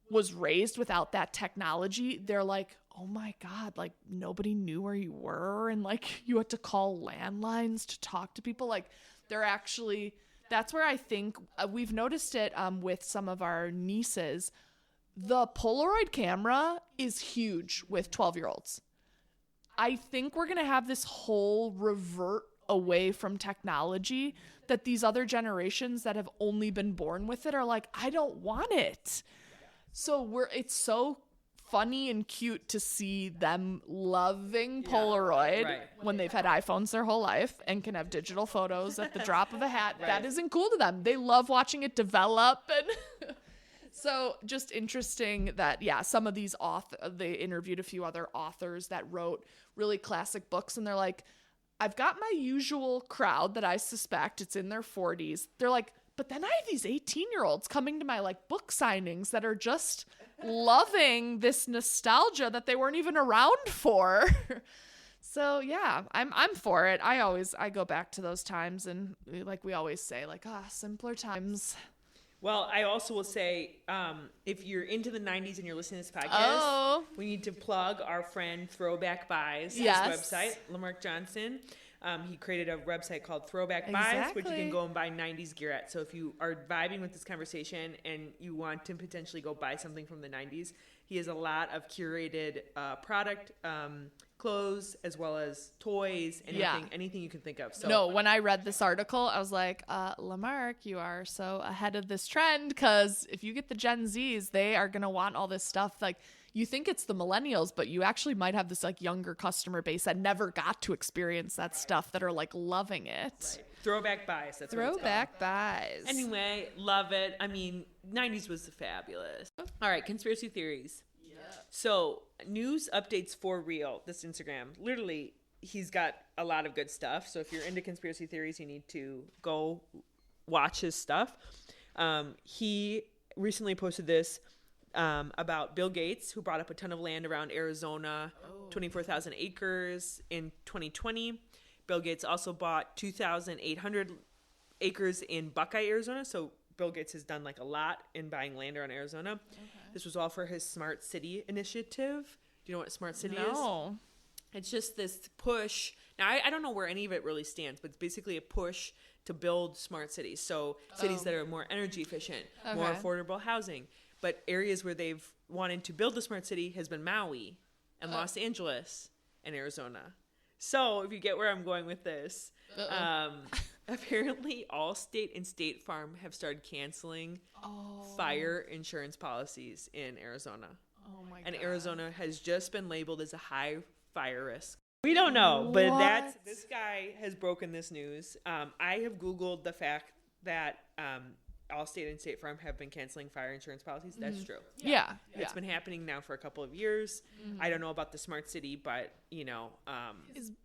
was raised without that technology. They're like, oh my God, like nobody knew where you were. And like you had to call landlines to talk to people. Like they're actually, that's where I think we've noticed it with some of our nieces. The Polaroid camera is huge with 12-year-olds. I think we're going to have this whole revert away from technology that these other generations that have only been born with it are like, I don't want it. So it's so funny and cute to see them loving Polaroid when they've had iPhones their whole life and can have digital photos at the drop of a hat. That isn't cool to them. They love watching it develop. And so just interesting that, some of these they interviewed a few other authors that wrote really classic books. And they're like, I've got my usual crowd that I suspect it's in their 40s. They're like, but then I have these 18-year-olds coming to my like book signings that are just loving this nostalgia that they weren't even around for. So yeah, I'm for it. I go back to those times, and like we always say, like, simpler times. Well, I also will say, if you're into the 90s and you're listening to this podcast, we need to plug our friend Throwback Buys, his website, Lamarck Johnson. He created a website called Throwback Buys, which you can go and buy 90s gear at. So if you are vibing with this conversation and you want to potentially go buy something from the 90s, he has a lot of curated product, clothes, as well as toys, anything you can think of. So no, when I read this article, I was like, Lamarck, you are so ahead of this trend, because if you get the Gen Zs, they are going to want all this stuff. Like, you think it's the millennials, but you actually might have this like younger customer base that never got to experience that stuff that are like loving it. Right. Throwback Buys. That's Throwback Buys. Anyway, love it. I mean, 90s was fabulous. All right, conspiracy theories. Yeah. So, news updates for real. This Instagram, literally, he's got a lot of good stuff. So if you're into conspiracy theories, you need to go watch his stuff. He recently posted this about Bill Gates, who brought up a ton of land around Arizona, 24,000 acres in 2020. Bill Gates also bought 2,800 acres in Buckeye, Arizona. So Bill Gates has done like a lot in buying land around Arizona. Okay. This was all for his Smart City initiative. Do you know what Smart City is? It's just this push. Now, I don't know where any of it really stands, but it's basically a push to build smart cities. So cities that are more energy efficient, more affordable housing. But areas where they've wanted to build a smart city has been Maui and Los Angeles and Arizona. So if you get where I'm going with this, apparently Allstate and State Farm have started canceling fire insurance policies in Arizona. Oh my God. And Arizona has just been labeled as a high fire risk. We don't know, but this guy has broken this news. I have Googled the fact that Allstate and State Farm have been canceling fire insurance policies. That's true. Yeah. It's been happening now for a couple of years. I don't know about the smart city, but, you know.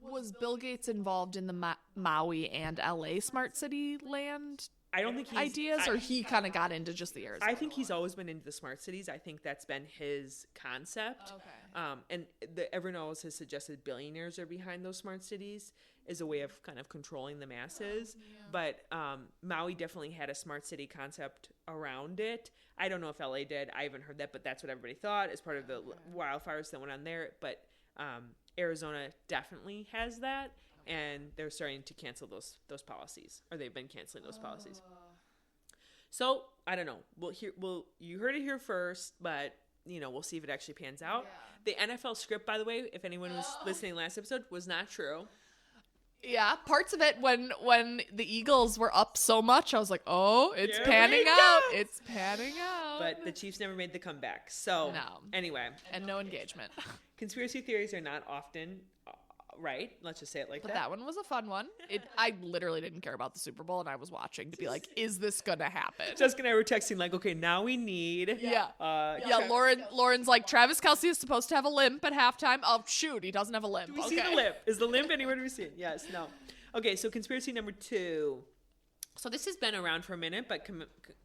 Was Bill Gates involved in the Maui and LA smart city land I don't think ideas, or he kind of got into just the Arizona? I think he's always been into the smart cities. I think that's been his concept. Okay. And everyone always has suggested billionaires are behind those smart cities as a way of kind of controlling the masses. But Maui definitely had a smart city concept around it. I don't know if LA did. I haven't heard that, but that's what everybody thought as part of the wildfires that went on there. But Arizona definitely has that. And they're starting to cancel those policies, or they've been canceling those policies. So I don't know. You heard it here first, but we'll see if it actually pans out. Yeah. The NFL script, by the way, if anyone was listening last episode, was not true. Yeah, parts of it when the Eagles were up so much, I was like, it's panning out. It's panning out. But the Chiefs never made the comeback. So anyway, and no engagement. Conspiracy theories are not often right. Let's just say it like that. But that one was a fun one. I literally didn't care about the Super Bowl, and I was watching to be like, is this gonna happen? Jessica and I were texting like, okay, now we need. Lauren's like, Travis Kelce is supposed to have a limp at halftime. Oh shoot, he doesn't have a limp. Do we see the limp? Is the limp anywhere to be seen? Yes. No. Okay. So conspiracy number 2. So this has been around for a minute, but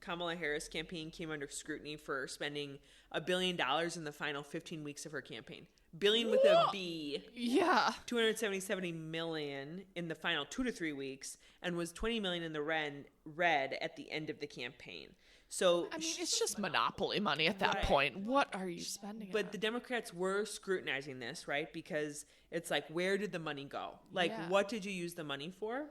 Kamala Harris' campaign came under scrutiny for spending $1 billion in the final 15 weeks of her campaign. Billion with a B. Yeah. $277 million in the final 2 to 3 weeks, and was $20 million in the red at the end of the campaign. So I mean, it's just monopoly money at that point. What are you spending? But the Democrats were scrutinizing this, right? Because it's like, where did the money go? Like, what did you use the money for?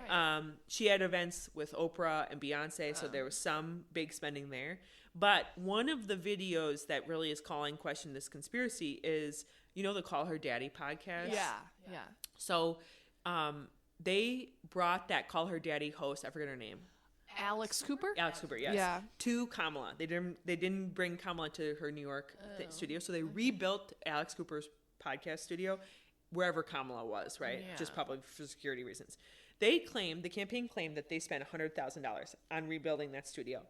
Right. She had events with Oprah and Beyonce, so there was some big spending there. But one of the videos that really is calling question this conspiracy is, the Call Her Daddy podcast? Yeah. So they brought that Call Her Daddy host, I forget her name. Alex Cooper, yes. Yeah. To Kamala. They didn't bring Kamala to her New York studio, so they rebuilt Alex Cooper's podcast studio wherever Kamala was, right? Yeah. Just probably for security reasons. The campaign claimed that they spent $100,000 on rebuilding that studio.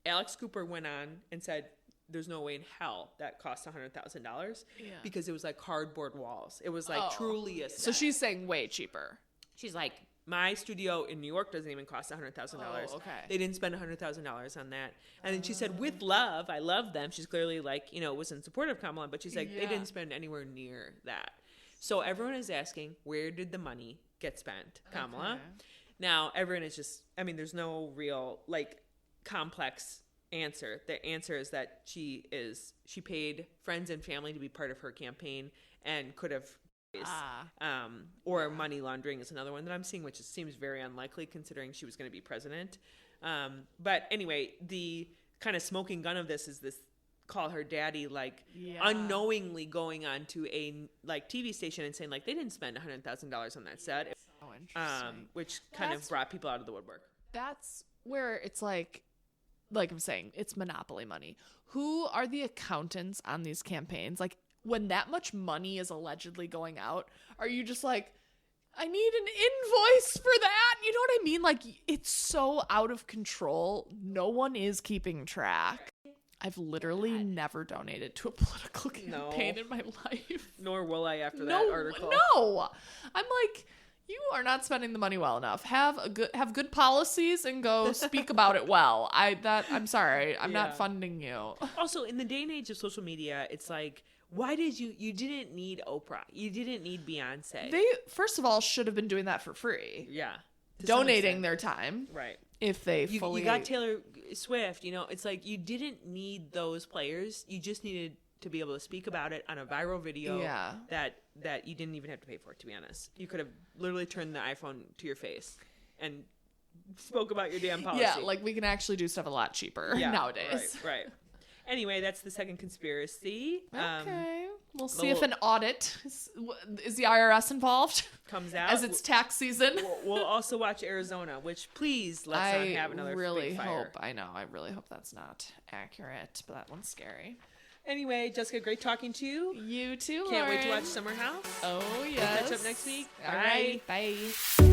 Alex Cooper went on and said, there's no way in hell that cost $100,000 Yeah. because it was like cardboard walls. It was like truly a set. So she's saying way cheaper. She's like, my studio in New York doesn't even cost $100,000. Oh, okay. They didn't spend $100,000 on that. And then she said, with love, I love them. She's clearly like, was in support of Kamala, but she's like, they didn't spend anywhere near that. So everyone is asking, where did the money get spent, Kamala? Okay. Now, everyone is just, there's no real, like, complex answer. The answer is that she paid friends and family to be part of her campaign and could have or money laundering is another one that I'm seeing, which seems very unlikely considering she was going to be president. But anyway, the kind of smoking gun of this is this call her daddy, like unknowingly going on to a like TV station and saying like they didn't spend $100,000 on that set, which kind of brought people out of the woodwork. That's where it's like I'm saying, it's monopoly money. Who are the accountants on these campaigns? Like, when that much money is allegedly going out, are you just like, I need an invoice for that? You know what I mean? Like, it's so out of control. No one is keeping track. I've literally never donated to a political campaign in my life. Nor will I after that article. No. I'm like, you are not spending the money well enough. Have good policies and go speak about it well. I'm sorry. I'm not funding you. Also, in the day and age of social media, it's like, why did you didn't need Oprah. You didn't need Beyonce. They, first of all, should have been doing that for free. Yeah. Donating their time. Right. If they fully... You got Taylor Swift, it's like you didn't need those players. You just needed to be able to speak about it on a viral video that you didn't even have to pay for, to be honest. You could have literally turned the iPhone to your face and spoke about your damn policy. Yeah, like we can actually do stuff a lot cheaper nowadays. Right. Anyway, that's the second conspiracy. Okay. We'll see if an audit is the IRS involved. Comes out. As it's tax season. We'll also watch Arizona, which please let's not have another big fire. I really hope that's not accurate, but that one's scary. Anyway, Jessica, great talking to you. You too, Can't Lauren. wait to watch Summer House. Oh, yes. We'll catch up next week. All right. Bye.